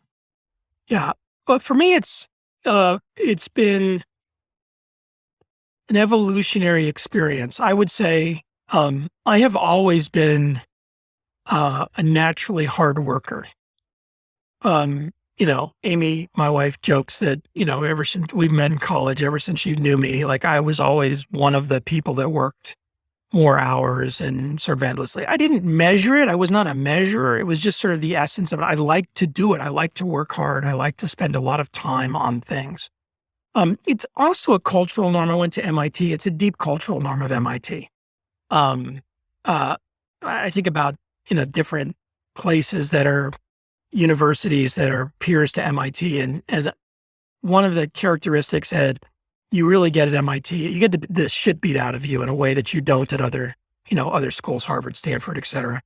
Yeah. But for me, it's been an evolutionary experience. I would say I have always been a naturally hard worker. Amy, my wife, jokes that, ever since we met in college, ever since she knew me, like I was always one of the people that worked more hours and sort of endlessly. I didn't measure it. I was not a measurer. It was just sort of the essence of it. I like to do it. I like to work hard. I like to spend a lot of time on things. It's also a cultural norm. I went to MIT. It's a deep cultural norm of MIT. I think about, different places that are universities that are peers to MIT. And one of the characteristics said, you really get at MIT, you get the shit beat out of you in a way that you don't at other schools, Harvard, Stanford, et cetera.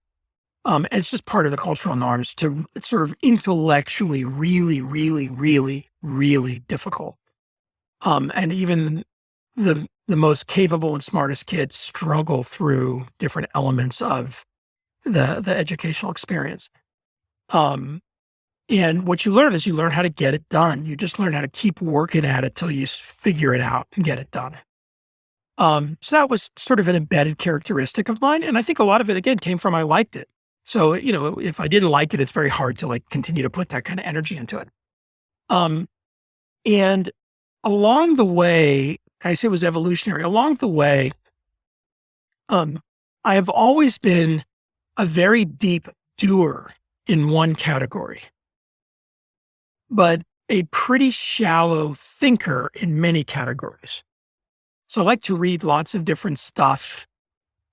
And it's just part of the cultural norms to it's sort of intellectually really, really, really, really difficult. And even the most capable and smartest kids struggle through different elements of the educational experience. And what you learn is you learn how to get it done. You just learn how to keep working at it till you figure it out and get it done. So that was sort of an embedded characteristic of mine. And I think a lot of it, again, came from I liked it. So, if I didn't like it, it's very hard to continue to put that kind of energy into it. And along the way, I say it was evolutionary. Along the way, I have always been a very deep doer in one category, but a pretty shallow thinker in many categories. So I like to read lots of different stuff.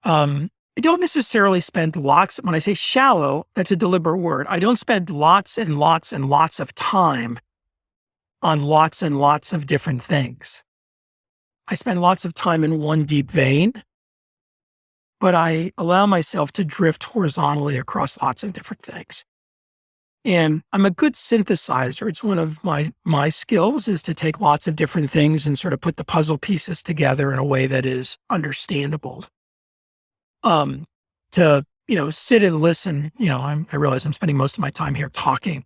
I don't necessarily spend lots, when I say shallow, that's a deliberate word. I don't spend lots and lots and lots of time on lots and lots of different things. I spend lots of time in one deep vein, but I allow myself to drift horizontally across lots of different things. And I'm a good synthesizer. It's one of my skills is to take lots of different things and sort of put the puzzle pieces together in a way that is understandable. To, sit and listen, I realize I'm spending most of my time here talking,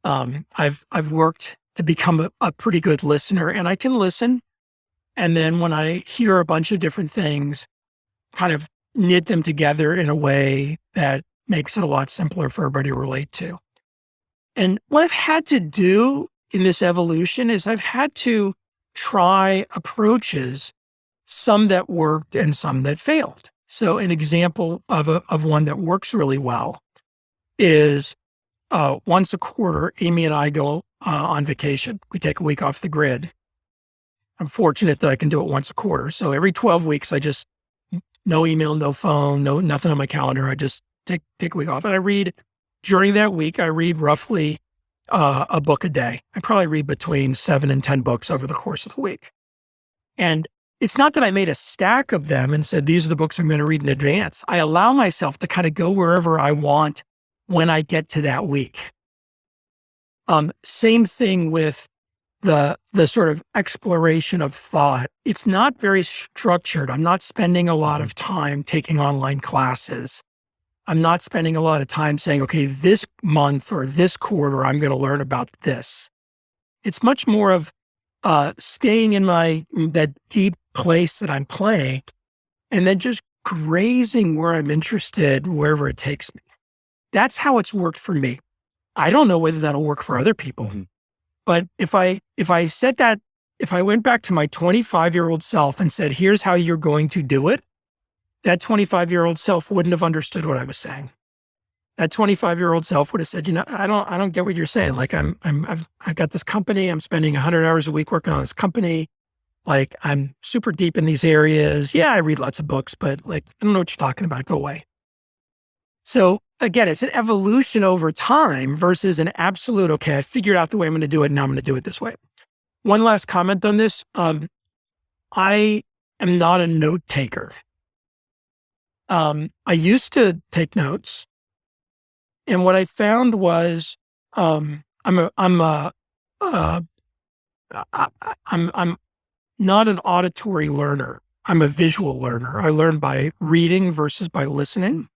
I've worked to become a pretty good listener, and I can listen. And then when I hear a bunch of different things, kind of knit them together in a way that makes it a lot simpler for everybody to relate to. And what I've had to do in this evolution is I've had to try approaches, some that worked and some that failed. So an example of one that works really well is once a quarter, Amy and I go on vacation. We take a week off the grid. I'm fortunate that I can do it once a quarter. So every 12 weeks, I just, no email, no phone, nothing on my calendar. I just take a week off. And I read, during that week, I read roughly a book a day. I probably read between 7 and 10 books over the course of the week. And it's not that I made a stack of them and said, these are the books I'm going to read in advance. I allow myself to kind of go wherever I want when I get to that week. Same thing with the sort of exploration of thought. It's not very structured. I'm not spending a lot of time taking online classes. I'm not spending a lot of time saying, okay, this month or this quarter, I'm going to learn about this. It's much more of staying in that deep place that I'm playing and then just grazing where I'm interested, wherever it takes me. That's how it's worked for me. I don't know whether that'll work for other people. Mm-hmm. But if I went back to my 25-year-old self and said, here's how you're going to do it, that 25-year-old self wouldn't have understood what I was saying. That 25-year-old self would have said, I don't get what you're saying. Like I've got this company. I'm spending 100 hours a week working on this company. Like I'm super deep in these areas. Yeah, I read lots of books, but like, I don't know what you're talking about. Go away. So again, it's an evolution over time versus an absolute, okay, I figured out the way I'm going to do it. Now I'm going to do it this way. One last comment on this. I am not a note taker. I used to take notes. And what I found was, I'm not an auditory learner. I'm a visual learner. I learn by reading versus by listening.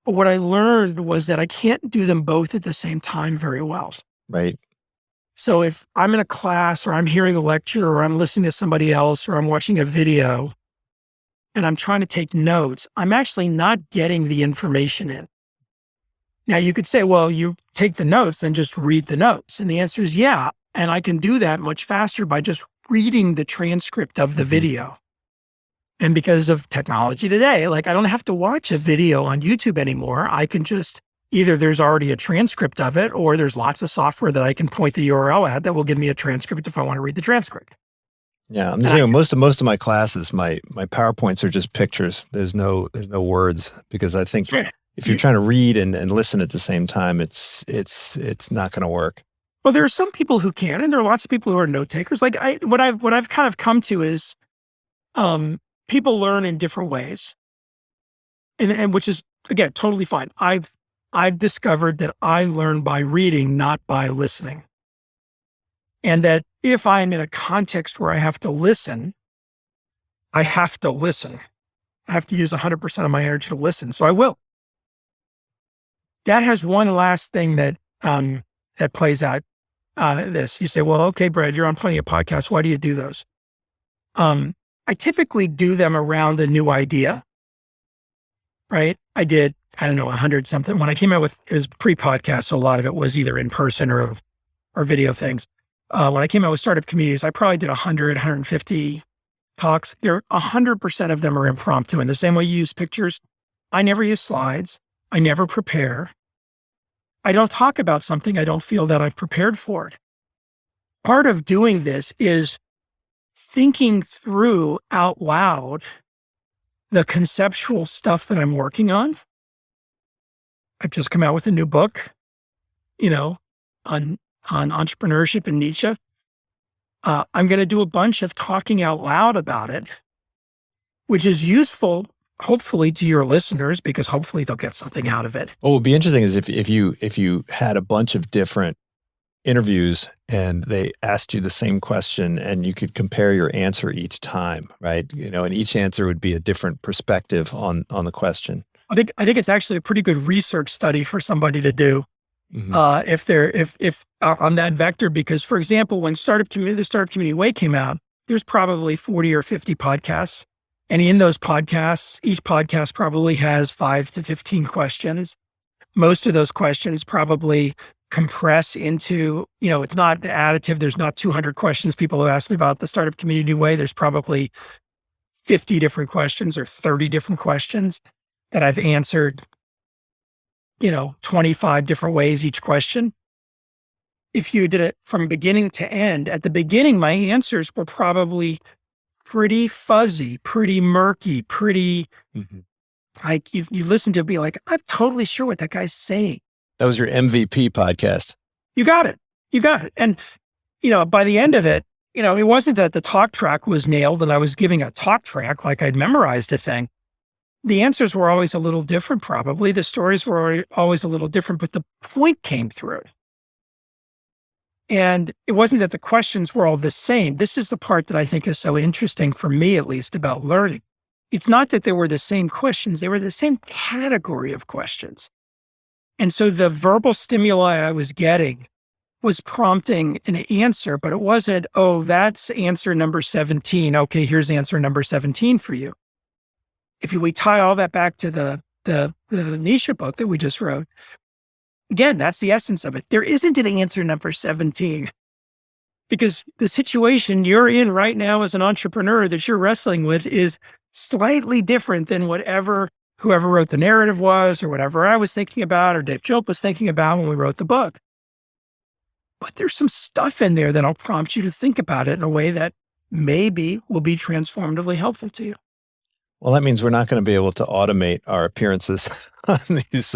But what I learned was that I can't do them both at the same time very well. Right. So if I'm in a class or I'm hearing a lecture or I'm listening to somebody else or I'm watching a video and I'm trying to take notes, I'm actually not getting the information in. Now you could say, well, you take the notes, then just read the notes. And the answer is yeah. And I can do that much faster by just reading the transcript of the video. And because of technology today, like I don't have to watch a video on YouTube anymore. I can just, either there's already a transcript of it, or there's lots of software that I can point the URL at that will give me a transcript if I want to read the transcript. Yeah, I'm just saying most of my classes, my PowerPoints are just pictures. There's no words, because I think if you're trying to read and listen at the same time, it's not going to work. Well, there are some people who can, and there are lots of people who are note takers. Like what I've kind of come to is, people learn in different ways, and which is, again, totally fine. I've discovered that I learn by reading, not by listening. And that if I'm in a context where I have to listen, I have to listen. I have to use 100% of my energy to listen. So I will. That has one last thing that plays out this. You say, well, okay, Brad, you're on plenty of podcasts. Why do you do those? I typically do them around a new idea, right? I did, 100 something. When I came out with, it was pre-podcast, so a lot of it was either in person or video things. When I came out with Startup Communities, I probably did 100, 150 talks. 100% of them are impromptu. And the same way you use pictures, I never use slides. I never prepare. I don't talk about something I don't feel that I've prepared for it. Part of doing this is thinking through out loud the conceptual stuff that I'm working on. I've just come out with a new book, on entrepreneurship and Nietzsche. I'm going to do a bunch of talking out loud about it, which is useful, hopefully, to your listeners, because hopefully they'll get something out of it. What would be interesting is if you had a bunch of different interviews and they asked you the same question and you could compare your answer each time, right? And each answer would be a different perspective on the question. I think it's actually a pretty good research study for somebody to do. if on that vector, because for example, when the Startup Community Way came out, there's probably 40 or 50 podcasts. And in those podcasts, each podcast probably has 5 to 15 questions. Most of those questions probably compress into, it's not additive. There's not 200 questions people have asked me about the Startup Community Way. There's probably 50 different questions or 30 different questions that I've answered, 25 different ways each question. If you did it from beginning to end, at the beginning, my answers were probably pretty fuzzy, pretty murky, pretty like you listen to it, be like, I'm totally sure what that guy's saying. That was your MVP podcast. You got it. And, by the end of it, it wasn't that the talk track was nailed and I was giving a talk track like I'd memorized a thing. The answers were always a little different, probably. The stories were always a little different, but the point came through. And it wasn't that the questions were all the same. This is the part that I think is so interesting, for me at least, about learning. It's not that they were the same questions, they were the same category of questions. And so the verbal stimuli I was getting was prompting an answer, but it wasn't, oh, that's answer number 17. Okay, here's answer number 17 for you. If we tie all that back to the Nietzsche book that we just wrote, again, that's the essence of it. There isn't an answer number 17, because the situation you're in right now as an entrepreneur that you're wrestling with is slightly different than whoever wrote the narrative was, or whatever I was thinking about, or Dave Jope was thinking about when we wrote the book. But there's some stuff in there that'll prompt you to think about it in a way that maybe will be transformatively helpful to you. Well, that means we're not going to be able to automate our appearances on these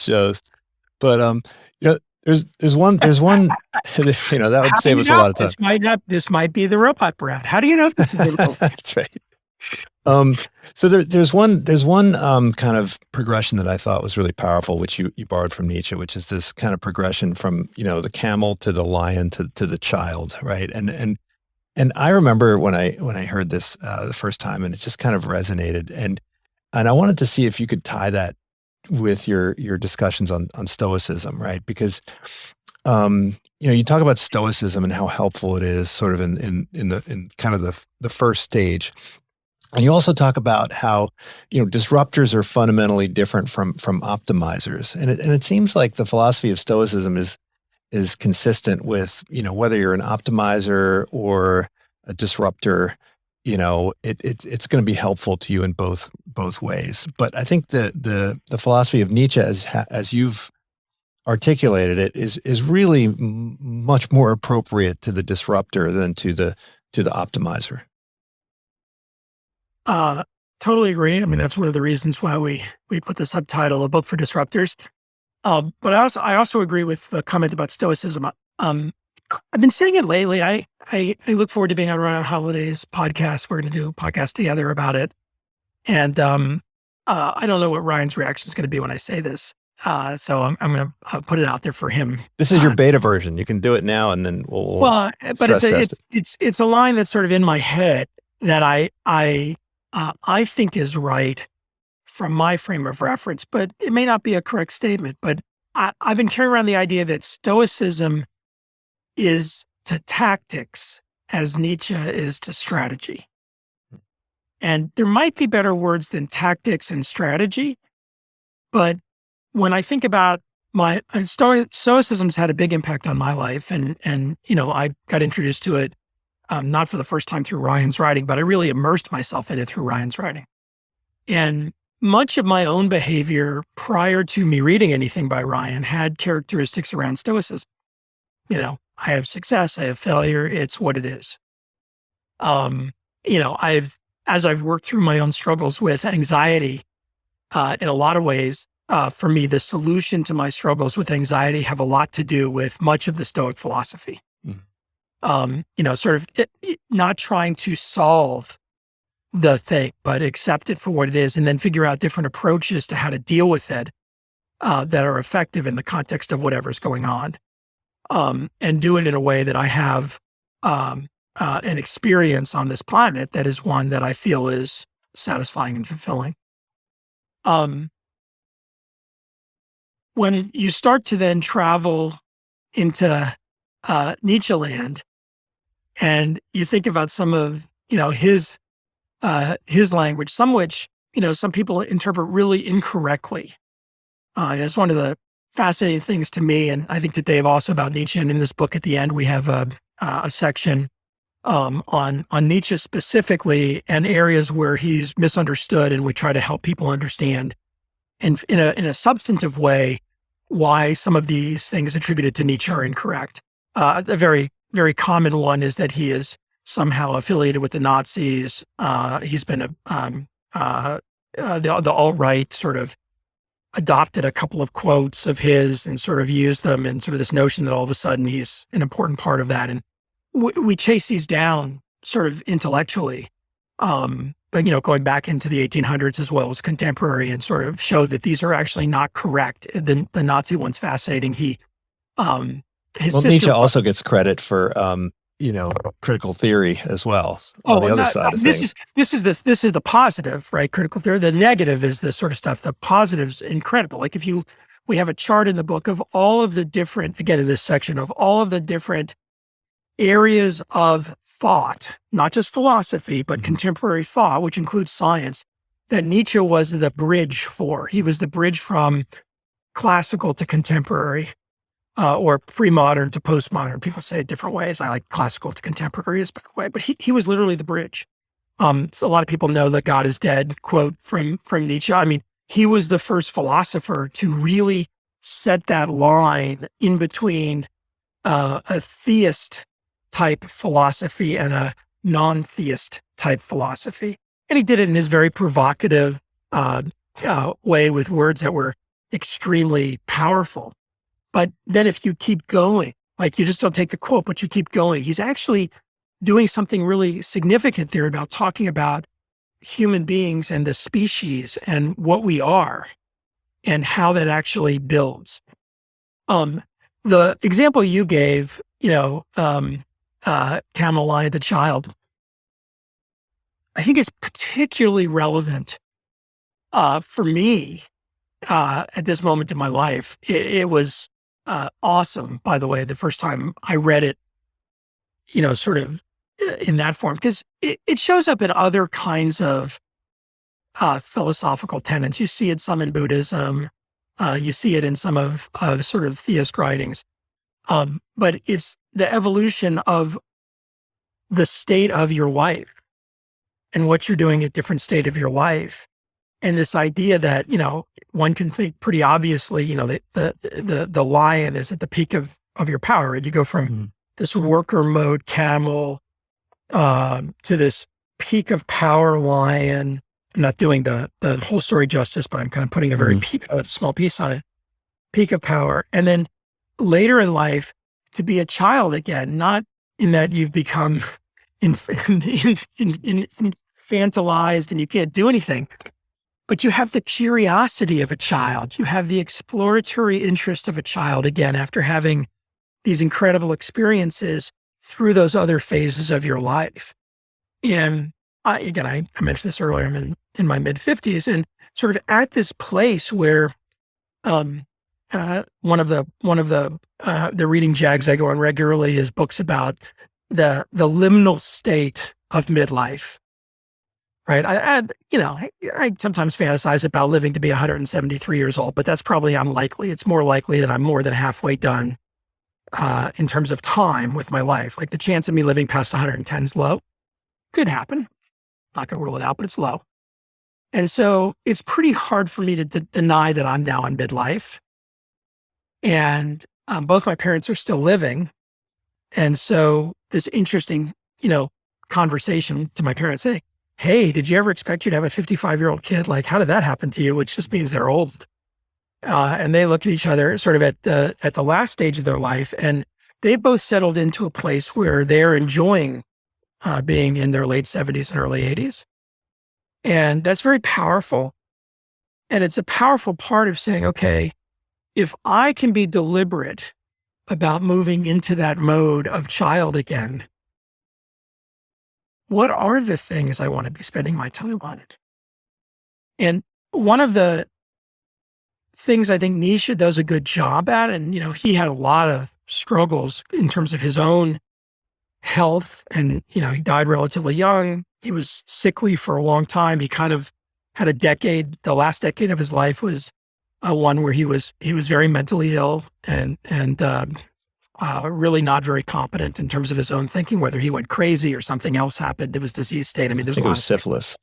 shows. But there's one that would save us a lot of time. This might be the robot Brad. How do you know if this is the robot? That's right. So there's one kind of progression that I thought was really powerful, which you borrowed from Nietzsche, which is this kind of progression from the camel to the lion to the child, right? And I remember when I heard this the first time, and it just kind of resonated, and I wanted to see if you could tie that with your discussions on Stoicism, right? Because you talk about Stoicism and how helpful it is, sort of in kind of the first stage, and you also talk about how disruptors are fundamentally different from optimizers, and it seems like the philosophy of Stoicism is consistent with, whether you're an optimizer or a disruptor, it's going to be helpful to you in both ways. But I think the philosophy of Nietzsche, as you've articulated it, is really much more appropriate to the disruptor than to the optimizer. Totally agree. I mean, that's one of the reasons why we put the subtitle, A Book for Disruptors. But I also agree with the comment about Stoicism. I've been saying it lately. I look forward to being on Ryan Holiday's podcast. We're going to do a podcast together about it. And I don't know what Ryan's reaction is going to be when I say this. So I'm going to put it out there for him. This is your beta version. You can do it now, and then we'll but it's a line that's sort of in my head that I think is right from my frame of reference, but it may not be a correct statement. But I've been carrying around the idea that Stoicism is to tactics as Nietzsche is to strategy. And there might be better words than tactics and strategy, but when I think about Stoicism's had a big impact on my life, and I got introduced to it not for the first time through Ryan's writing, but I really immersed myself in it through Ryan's writing. And much of my own behavior prior to me reading anything by Ryan had characteristics around Stoicism. I have success, I have failure, it's what it is. As I've worked through my own struggles with anxiety, in a lot of ways, for me, the solution to my struggles with anxiety have a lot to do with much of the Stoic philosophy. Sort of not trying to solve the thing, but accept it for what it is, and then figure out different approaches to how to deal with it that are effective in the context of whatever's going on, and do it in a way that I have an experience on this planet that is one that I feel is satisfying and fulfilling. when you start to then travel into Nietzsche land, and you think about some of his language, some which some people interpret really incorrectly. It's one of the fascinating things to me, and I think to Dave also, about Nietzsche. And in this book, at the end, we have a section on Nietzsche specifically, and areas where he's misunderstood, and we try to help people understand, and in a substantive way, why some of these things attributed to Nietzsche are incorrect. A very, very common one is that he is somehow affiliated with the Nazis. He's been the alt-right sort of adopted a couple of quotes of his and sort of used them, and sort of this notion that all of a sudden he's an important part of that. And we chase these down sort of intellectually, but going back into the 1800s as well as contemporary, and sort of show that these are actually not correct. The Nazi one's fascinating. Nietzsche also gets credit for critical theory as well. On the other side of things, this is the positive, right? Critical theory. The negative is the sort of stuff. The positive's incredible. Like we have a chart in the book of all of the different, again, in this section, of all of the different areas of thought, not just philosophy, but contemporary thought, which includes science, that Nietzsche was the bridge for. He was the bridge from classical to contemporary. Or pre-modern to postmodern. People say it different ways. I like classical to contemporary is a better way, but he was literally the bridge. So a lot of people know the "God is dead" quote from Nietzsche. I mean, he was the first philosopher to really set that line in between a theist type philosophy and a non-theist type philosophy. And he did it in his very provocative way, with words that were extremely powerful. But then if you keep going, like you just don't take the quote, but you keep going, he's actually doing something really significant there about talking about human beings and the species and what we are and how that actually builds. The example you gave, camel, lion, the child, I think is particularly relevant for me at this moment in my life. It was awesome, by the way, the first time I read it, sort of in that form, because it shows up in other kinds of philosophical tenets. You see it some in Buddhism, you see it in some of sort of theist writings, but it's the evolution of the state of your life and what you're doing at different state of your life. And this idea that, one can think pretty obviously, that the lion is at the peak of your power. And you go from this worker mode camel to this peak of power lion. I'm not doing the whole story justice, but I'm kind of putting a very small piece on it. Peak of power. And then later in life, to be a child again, not in that you've become infantilized and you can't do anything, but you have the curiosity of a child. You have the exploratory interest of a child again, after having these incredible experiences through those other phases of your life. And I mentioned this earlier, I'm in my mid-50s, and sort of at this place where one of the reading jags I go on regularly is books about the liminal state of midlife. Right. I sometimes fantasize about living to be 173 years old, but that's probably unlikely. It's more likely that I'm more than halfway done in terms of time with my life. Like the chance of me living past 110 is low. Could happen. Not going to rule it out, but it's low. And so it's pretty hard for me to deny that I'm now in midlife. And both my parents are still living. And so this interesting, conversation to my parents saying, "Hey, did you ever expect you to have a 55-year-old kid? Like, how did that happen to you?" Which just means they're old. And they look at each other sort of at the last stage of their life, and they both settled into a place where they're enjoying being in their late 70s and early 80s. And that's very powerful. And it's a powerful part of saying, okay, if I can be deliberate about moving into that mode of child again, what are the things I want to be spending my time on? And one of the things I think Nietzsche does a good job at, and, he had a lot of struggles in terms of his own health, and, he died relatively young. He was sickly for a long time. He kind of had the last decade of his life was one where he was very mentally ill and really not very competent in terms of his own thinking, whether he went crazy or something else happened. It was disease state. I mean, I think it was syphilis.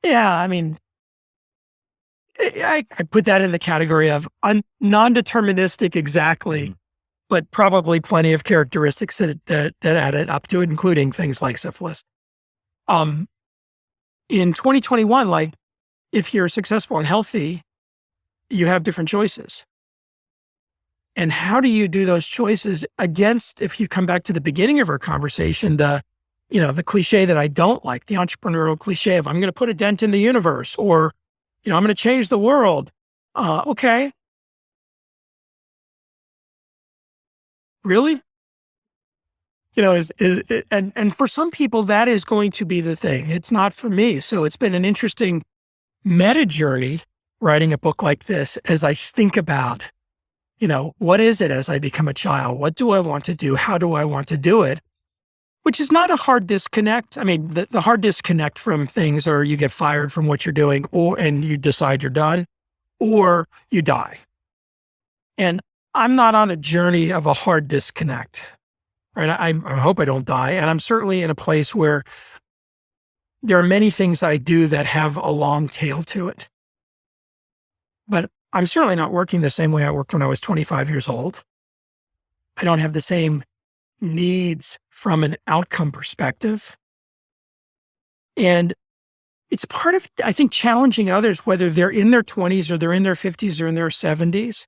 Yeah. I mean, I put that in the category of non-deterministic exactly, but probably plenty of characteristics that added up to it, including things like syphilis. In 2021, like, if you're successful and healthy, you have different choices. And how do you do those choices against, if you come back to the beginning of our conversation, the cliche that I don't like, the entrepreneurial cliche of I'm going to put a dent in the universe, or, I'm going to change the world. Okay. Really? And for some people, that is going to be the thing. It's not for me. So it's been an interesting meta journey writing a book like this as I think about, what is it as I become a child? What do I want to do? How do I want to do it? Which is not a hard disconnect. I mean, the hard disconnect from things are you get fired from what you're doing, and you decide you're done, or you die. And I'm not on a journey of a hard disconnect, right? I hope I don't die. And I'm certainly in a place where there are many things I do that have a long tail to it. But I'm certainly not working the same way I worked when I was 25 years old. I don't have the same needs from an outcome perspective. And it's part of, I think, challenging others, whether they're in their 20s or they're in their 50s or in their 70s,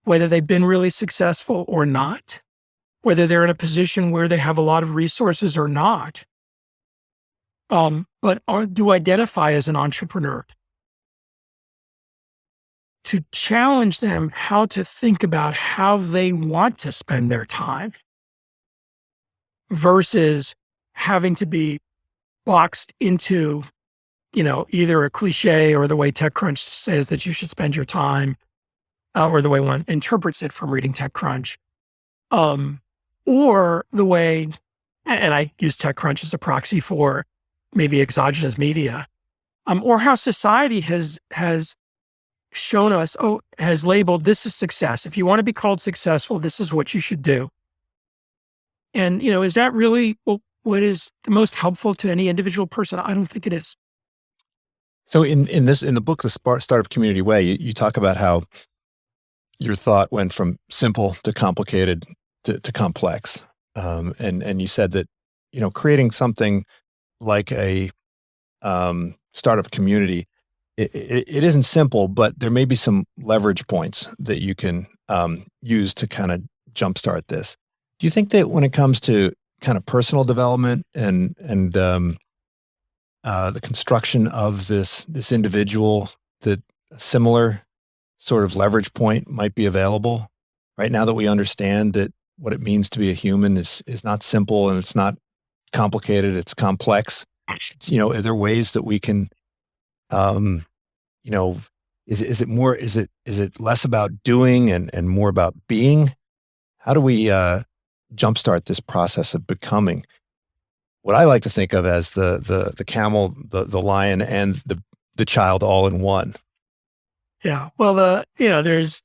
whether they've been really successful or not, whether they're in a position where they have a lot of resources or not, but do identify as an entrepreneur. To challenge them how to think about how they want to spend their time versus having to be boxed into, either a cliche or the way TechCrunch says that you should spend your time, or the way one interprets it from reading TechCrunch, or the way, and I use TechCrunch as a proxy for maybe exogenous media, or how society has shown us, has labeled this as success. If you want to be called successful, this is what you should do. And, is that really what is the most helpful to any individual person? I don't think it is. So in the book, The Startup Community Way, you talk about how your thought went from simple to complicated to complex. And you said that, creating something like a startup community, it isn't simple, but there may be some leverage points that you can use to kind of jumpstart this. Do you think that when it comes to kind of personal development and the construction of this individual, that a similar sort of leverage point might be available right now that we understand that what it means to be a human is not simple and it's not complicated, it's complex? Are there ways that we can, is it less about doing and more about being? How do we jumpstart this process of becoming what I like to think of as the camel, the lion, and the child all in one? Yeah. Well, there's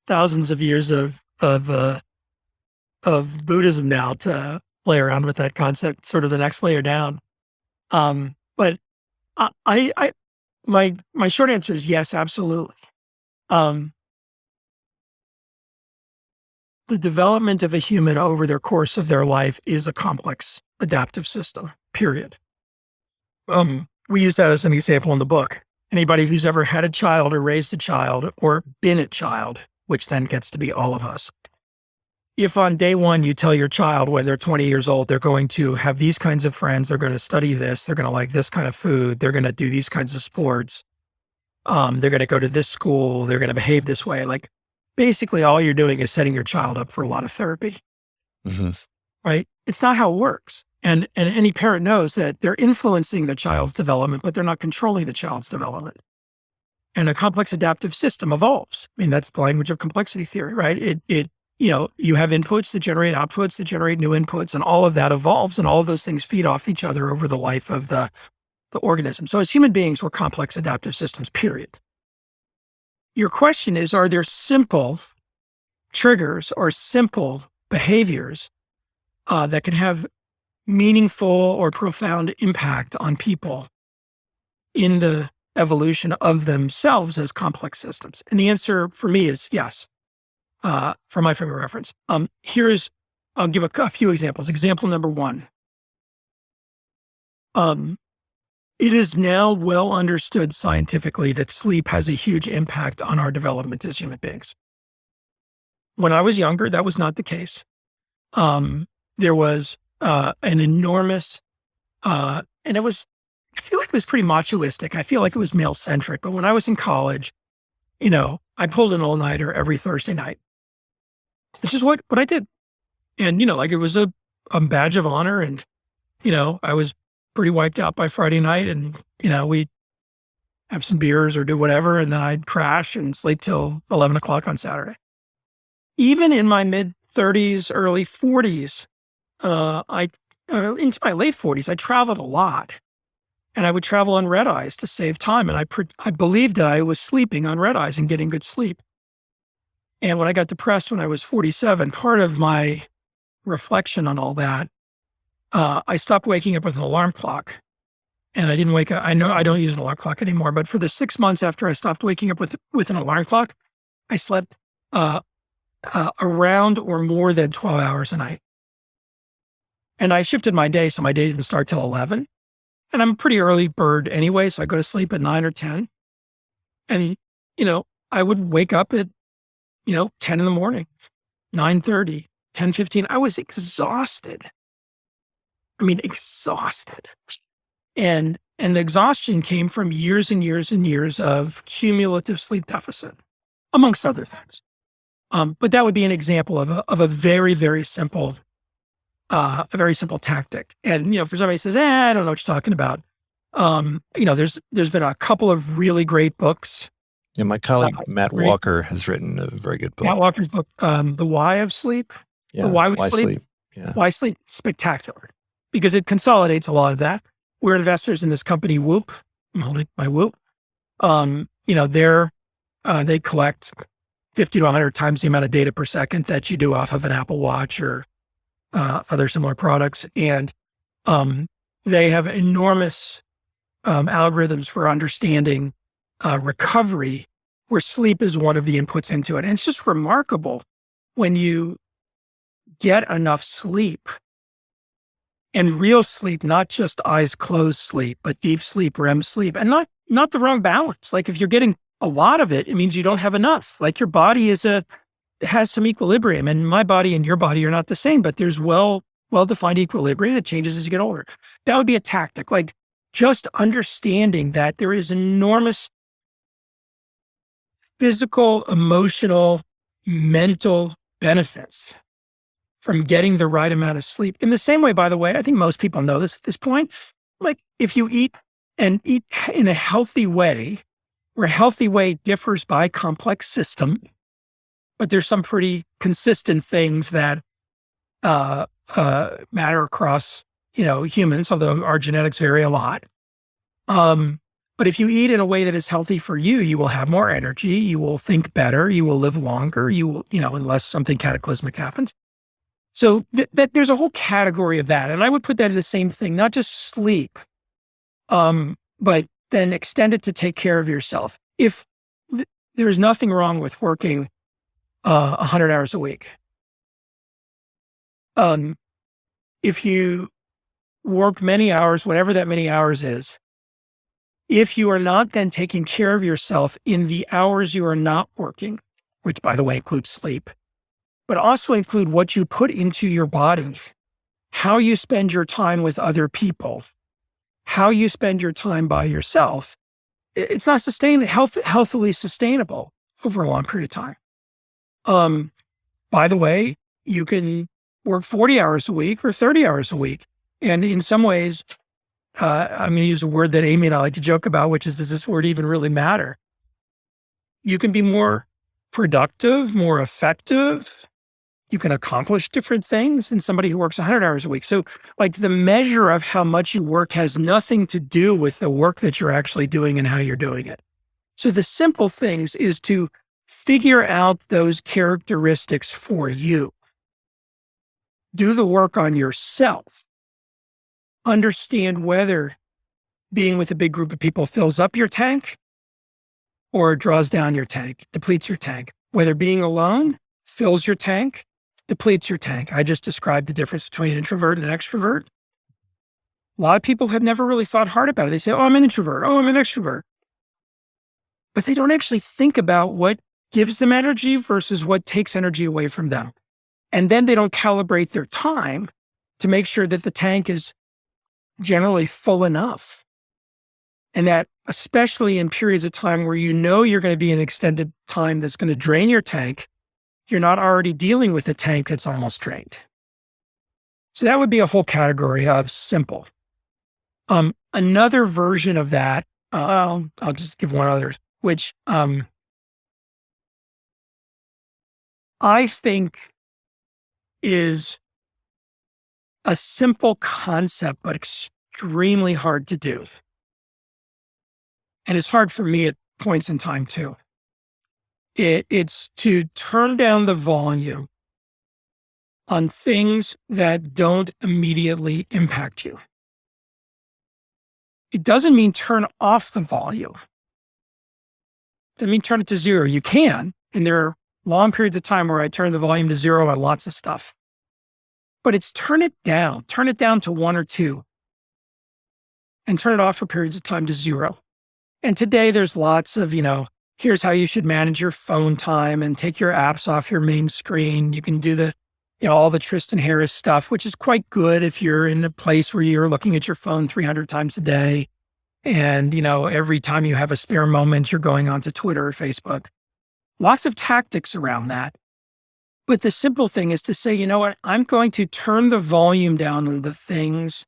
thousands of years of Buddhism now to play around with that concept, sort of the next layer down. But my short answer is yes, absolutely. The development of a human over their course of their life is a complex adaptive system, period. We use that as an example in the book. Anybody who's ever had a child or raised a child or been a child, which then gets to be all of us. If on day one you tell your child when they're 20 years old, they're going to have these kinds of friends, they're going to study this, they're going to like this kind of food, they're going to do these kinds of sports, they're going to go to this school, they're going to behave this way. Like, basically all you're doing is setting your child up for a lot of therapy, right? It's not how it works. And any parent knows that they're influencing the child's development, but they're not controlling the child's development. And a complex adaptive system evolves. I mean, that's the language of complexity theory, right? You have inputs that generate outputs that generate new inputs, and all of that evolves, and all of those things feed off each other over the life of the organism. So as human beings, we're complex adaptive systems, period. Your question is, are there simple triggers or simple behaviors that can have meaningful or profound impact on people in the evolution of themselves as complex systems? And the answer for me is yes, from my frame of reference. I'll give a few examples. Example number one. It is now well understood scientifically that sleep has a huge impact on our development as human beings. When I was younger, that was not the case. There was an enormous, and I feel like it was pretty machoistic. I feel like it was male-centric. But when I was in college, I pulled an all-nighter every Thursday night, which is what I did. And, it was a badge of honor. And, I was pretty wiped out by Friday night. And, we'd have some beers or do whatever. And then I'd crash and sleep till 11 o'clock on Saturday. Even in my mid-30s, early 40s, into my late 40s, I traveled a lot. And I would travel on red eyes to save time. And I believed that I was sleeping on red eyes and getting good sleep. And when I got depressed when I was 47, part of my reflection on all that, I stopped waking up with an alarm clock. And I didn't wake up. I know I don't use an alarm clock anymore, but for the 6 months after I stopped waking up with an alarm clock, I slept around or more than 12 hours a night. And I shifted my day, so my day didn't start till 11. And I'm a pretty early bird anyway, so I go to sleep at 9 or 10. And, I would wake up at, 10 in the morning, 9:30, 10:15. I was exhausted. I mean, exhausted. And the exhaustion came from years and years and years of cumulative sleep deficit, amongst other things. But that would be an example of a very, very simple tactic. And, for somebody who says, I don't know what you're talking about. There's been a couple of really great books. Yeah, my colleague, Matt Walker, has written a very good book. Matt Walker's book, The Why of Sleep. Yeah, Why We Sleep. Yeah. Why Sleep, spectacular. Because it consolidates a lot of that. We're investors in this company, Whoop. I'm holding my Whoop. They collect 50 to 100 times the amount of data per second that you do off of an Apple Watch or other similar products. And they have enormous algorithms for understanding recovery, where sleep is one of the inputs into it. And it's just remarkable when you get enough sleep, and real sleep, not just eyes closed sleep, but deep sleep, REM sleep, and not the wrong balance. Like if you're getting a lot of it, it means you don't have enough. Like your body has some equilibrium, and my body and your body are not the same, but there's well-defined equilibrium. It changes as you get older. That would be a tactic, like just understanding that there is enormous physical, emotional, mental benefits from getting the right amount of sleep. In the same way, by the way, I think most people know this at this point, like if you eat in a healthy way, where a healthy way differs by complex system, but there's some pretty consistent things that matter across, humans, although our genetics vary a lot. But if you eat in a way that is healthy for you, you will have more energy, you will think better, you will live longer, you will, unless something cataclysmic happens. So that there's a whole category of that. And I would put that in the same thing, not just sleep, but then extend it to take care of yourself. If there's nothing wrong with working 100 hours a week. If you work many hours, whatever that many hours is, if you are not then taking care of yourself in the hours you are not working, which by the way includes sleep, but also include what you put into your body, how you spend your time with other people, how you spend your time by yourself, it's not healthily sustainable over a long period of time. By the way, you can work 40 hours a week or 30 hours a week. And in some ways, I'm going to use a word that Amy and I like to joke about, which is, does this word even really matter? you can be more productive, more effective. You can accomplish different things than somebody who works 100 hours a week. So like the measure of how much you work has nothing to do with the work that you're actually doing and how you're doing it. So the simple things is to figure out those characteristics for you. Do the work on yourself. Understand whether being with a big group of people fills up your tank or draws down your tank, depletes your tank. Whether being alone fills your tank, depletes your tank. I just described the difference between an introvert and an extrovert. A lot of people have never really thought hard about it. They say, oh, I'm an introvert. Oh, I'm an extrovert. But they don't actually think about what gives them energy versus what takes energy away from them. And then they don't calibrate their time to make sure that the tank is generally full enough. And that especially in periods of time where you know you're going to be an extended time that's going to drain your tank, you're not already dealing with a tank that's almost drained. So that would be a whole category of simple. Another version of that, I'll just give one other, which I think is a simple concept, but extremely hard to do. And it's hard for me at points in time too. It's to turn down the volume on things that don't immediately impact you. It doesn't mean turn off the volume. It doesn't mean turn it to zero. You can, and there are long periods of time where I turn the volume to zero on lots of stuff. But it's turn it down to 1 or 2, and turn it off for periods of time to 0. And today there's lots of, here's how you should manage your phone time and take your apps off your main screen. You can do all the Tristan Harris stuff, which is quite good if you're in a place where you're looking at your phone 300 times a day. And, every time you have a spare moment, you're going onto Twitter or Facebook. Lots of tactics around that. But the simple thing is to say, you know what, I'm going to turn the volume down on the things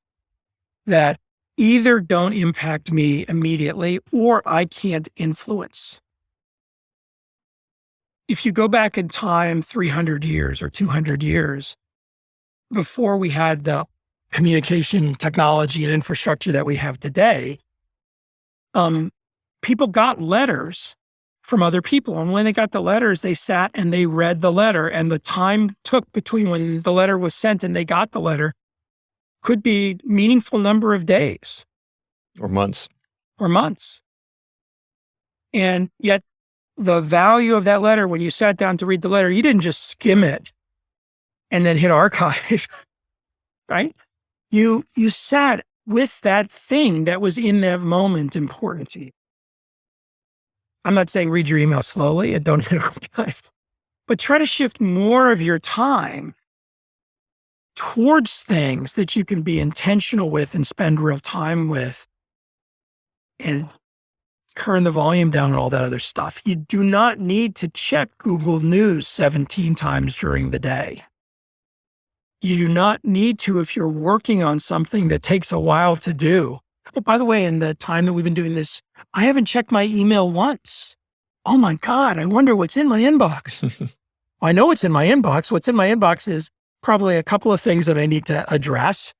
that either don't impact me immediately or I can't influence. If you go back in time 300 years or 200 years, before we had the communication technology and infrastructure that we have today, people got letters from other people. And when they got the letters, they sat and they read the letter. And the time took between when the letter was sent and they got the letter could be meaningful number of days. Or months. And yet the value of that letter, when you sat down to read the letter, you didn't just skim it and then hit archive, right? You sat with that thing that was in that moment important to you. I'm not saying read your email slowly and don't hit archive, but try to shift more of your time towards things that you can be intentional with and spend real time with, and turn the volume down and all that other stuff. You do not need to check Google News 17 times during the day. You do not need to if you're working on something that takes a while to do. Oh, by the way, in the time that we've been doing this, I haven't checked my email once. Oh my God, I wonder what's in my inbox. I know what's in my inbox. What's in my inbox is probably a couple of things that I need to address,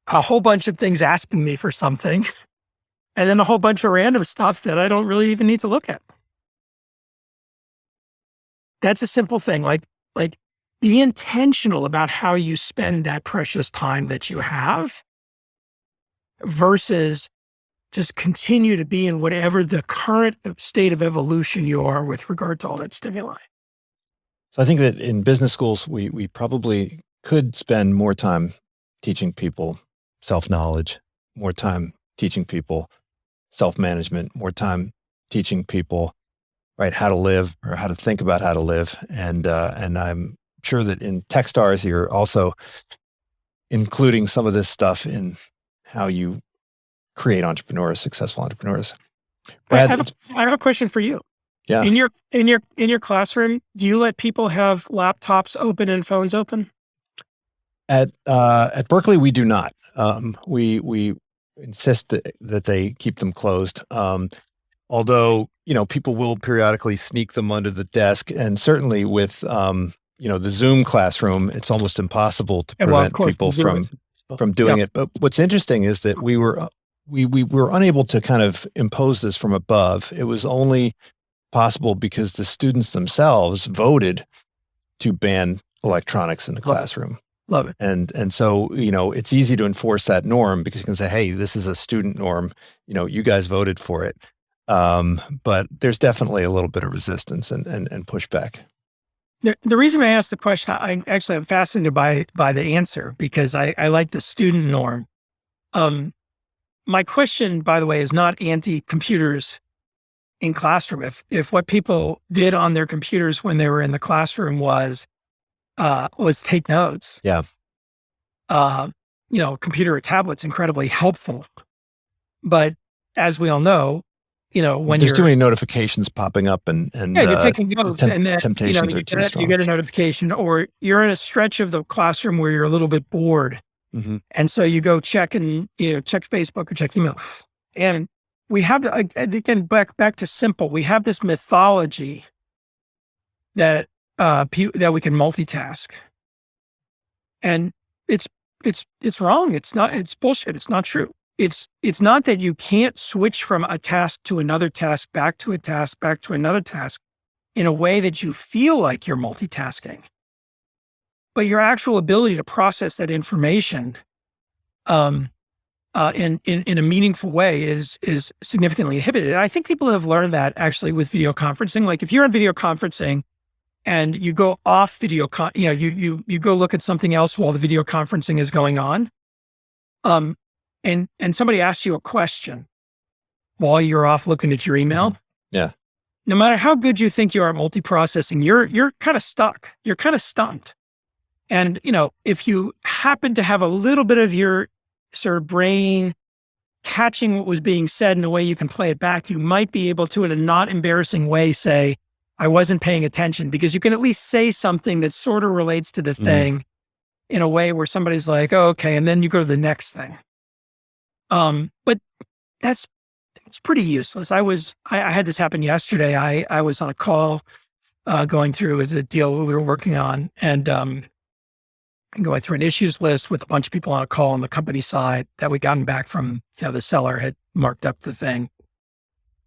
a whole bunch of things asking me for something, and then a whole bunch of random stuff that I don't really even need to look at. That's a simple thing. Like be intentional about how you spend that precious time that you have versus just continue to be in whatever the current state of evolution you are with regard to all that stimuli. So I think that in business schools, we probably could spend more time teaching people self-knowledge, more time teaching people self-management, more time teaching people, right, how to live or how to think about how to live. And I'm sure that in Techstars, you're also including some of this stuff in how you create entrepreneurs, successful entrepreneurs. Brad, I have a question for you. Yeah. In your classroom, do you let people have laptops open and phones open? At Berkeley, we do not. We insist that they keep them closed. although, people will periodically sneak them under the desk. And certainly with, the Zoom classroom, it's almost impossible to prevent people from doing it. But what's interesting is that we were unable to kind of impose this from above. It was only possible because the students themselves voted to ban electronics in the classroom. Love it. And so, it's easy to enforce that norm because you can say, hey, this is a student norm. You guys voted for it. But there's definitely a little bit of resistance and pushback. The reason I asked the question, I'm fascinated by the answer because I like the student norm. My question, by the way, is not anti-computers in classroom. If what people did on their computers when they were in the classroom was take notes. Yeah. Computer or tablets, incredibly helpful. But as we all know, when there's too many notifications popping up and you're taking notes and then temptations are too strong. You get a notification, or you're in a stretch of the classroom where you're a little bit bored. Mm-hmm. And so you go check Facebook or check email. And we have, again, back to simple, we have this mythology that that we can multitask. And it's wrong. It's bullshit. It's not true. It's not that you can't switch from a task to another task, back to a task, back to another task in a way that you feel like you're multitasking. But your actual ability to process that information in a meaningful way is significantly inhibited. And I think people have learned that actually with video conferencing. Like if you're on video conferencing and you go off video, you go look at something else while the video conferencing is going on, and somebody asks you a question while you're off looking at your email. Yeah. No matter how good you think you are at multiprocessing, you're kind of stuck. You're kind of stumped. And, if you happen to have a little bit of your sort of brain catching what was being said in a way you can play it back, you might be able to, in a not embarrassing way, say, I wasn't paying attention, because you can at least say something that sort of relates to the thing in a way where somebody's like, oh, okay. And then you go to the next thing. But that's pretty useless. I had this happen yesterday. I was on a call, going through a deal we were working on, and going through an issues list with a bunch of people on a call on the company side that we'd gotten back from, the seller had marked up the thing.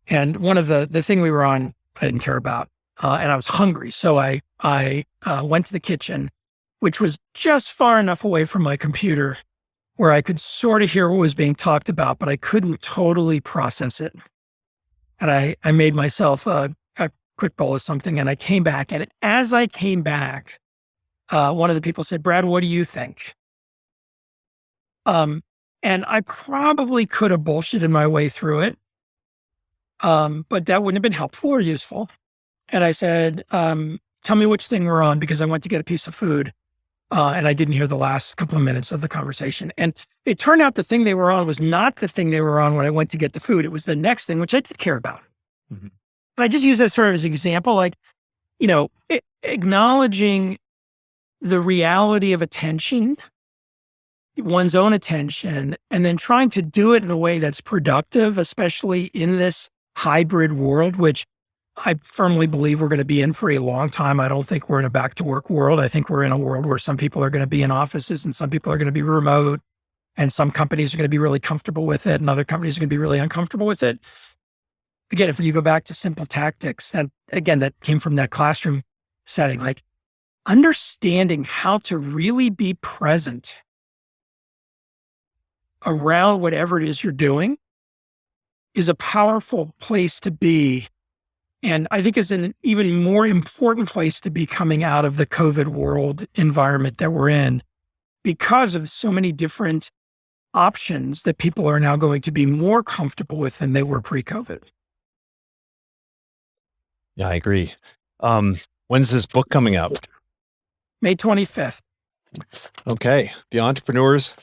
And one of the thing we were on, I didn't care about. And I was hungry. So I went to the kitchen, which was just far enough away from my computer where I could sort of hear what was being talked about, but I couldn't totally process it. And I made myself a quick bowl of something, and I came back. And as I came back, one of the people said, Brad, what do you think? And I probably could have bullshitted my way through it. But that wouldn't have been helpful or useful. And I said, tell me which thing we're on, because I went to get a piece of food. And I didn't hear the last couple of minutes of the conversation. And it turned out the thing they were on was not the thing they were on when I went to get the food. It was the next thing, which I did care about. Mm-hmm. And I just use that sort of as an example, like, acknowledging the reality of attention, one's own attention, and then trying to do it in a way that's productive, especially in this hybrid world, which I firmly believe we're going to be in for a long time. I don't think we're in a back to work world. I think we're in a world where some people are going to be in offices and some people are going to be remote, and some companies are going to be really comfortable with it and other companies are going to be really uncomfortable with it. Again, if you go back to simple tactics, and again, that came from that classroom setting, like understanding how to really be present around whatever it is you're doing is a powerful place to be. And I think it's an even more important place to be coming out of the COVID world environment that we're in, because of so many different options that people are now going to be more comfortable with than they were pre-COVID. Yeah, I agree. When's this book coming out? May 25th. Okay. The Entrepreneur's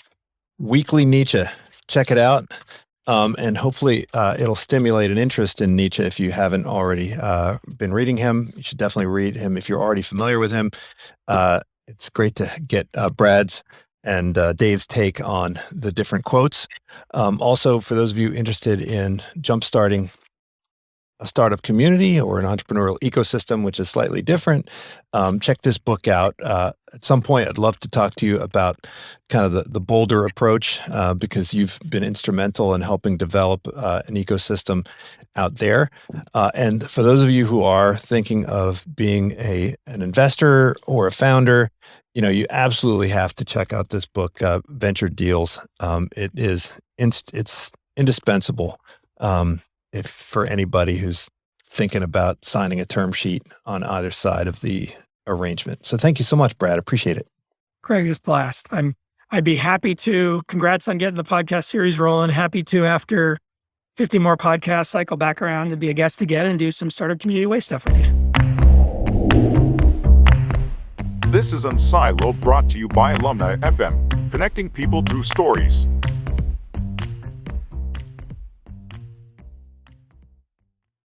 Weekly Nietzsche. Check it out. And hopefully it'll stimulate an interest in Nietzsche. If you haven't already been reading him, you should definitely read him. If you're already familiar with him, it's great to get Brad's and Dave's take on the different quotes. Also, for those of you interested in jumpstarting a startup community or an entrepreneurial ecosystem, which is slightly different, check this book out. At some point, I'd love to talk to you about kind of the bolder approach, because you've been instrumental in helping develop an ecosystem out there. And for those of you who are thinking of being an investor or a founder, you absolutely have to check out this book, Venture Deals. It's indispensable for anybody who's thinking about signing a term sheet on either side of the arrangement. So thank you so much, Brad. Appreciate it. Greg, it's a blast. I'd be happy to. Congrats on getting the podcast series rolling. Happy to, after 50 more podcasts, cycle back around and be a guest again and do some startup community way stuff with you. This is Unsiloed, brought to you by Alumni FM, connecting people through stories.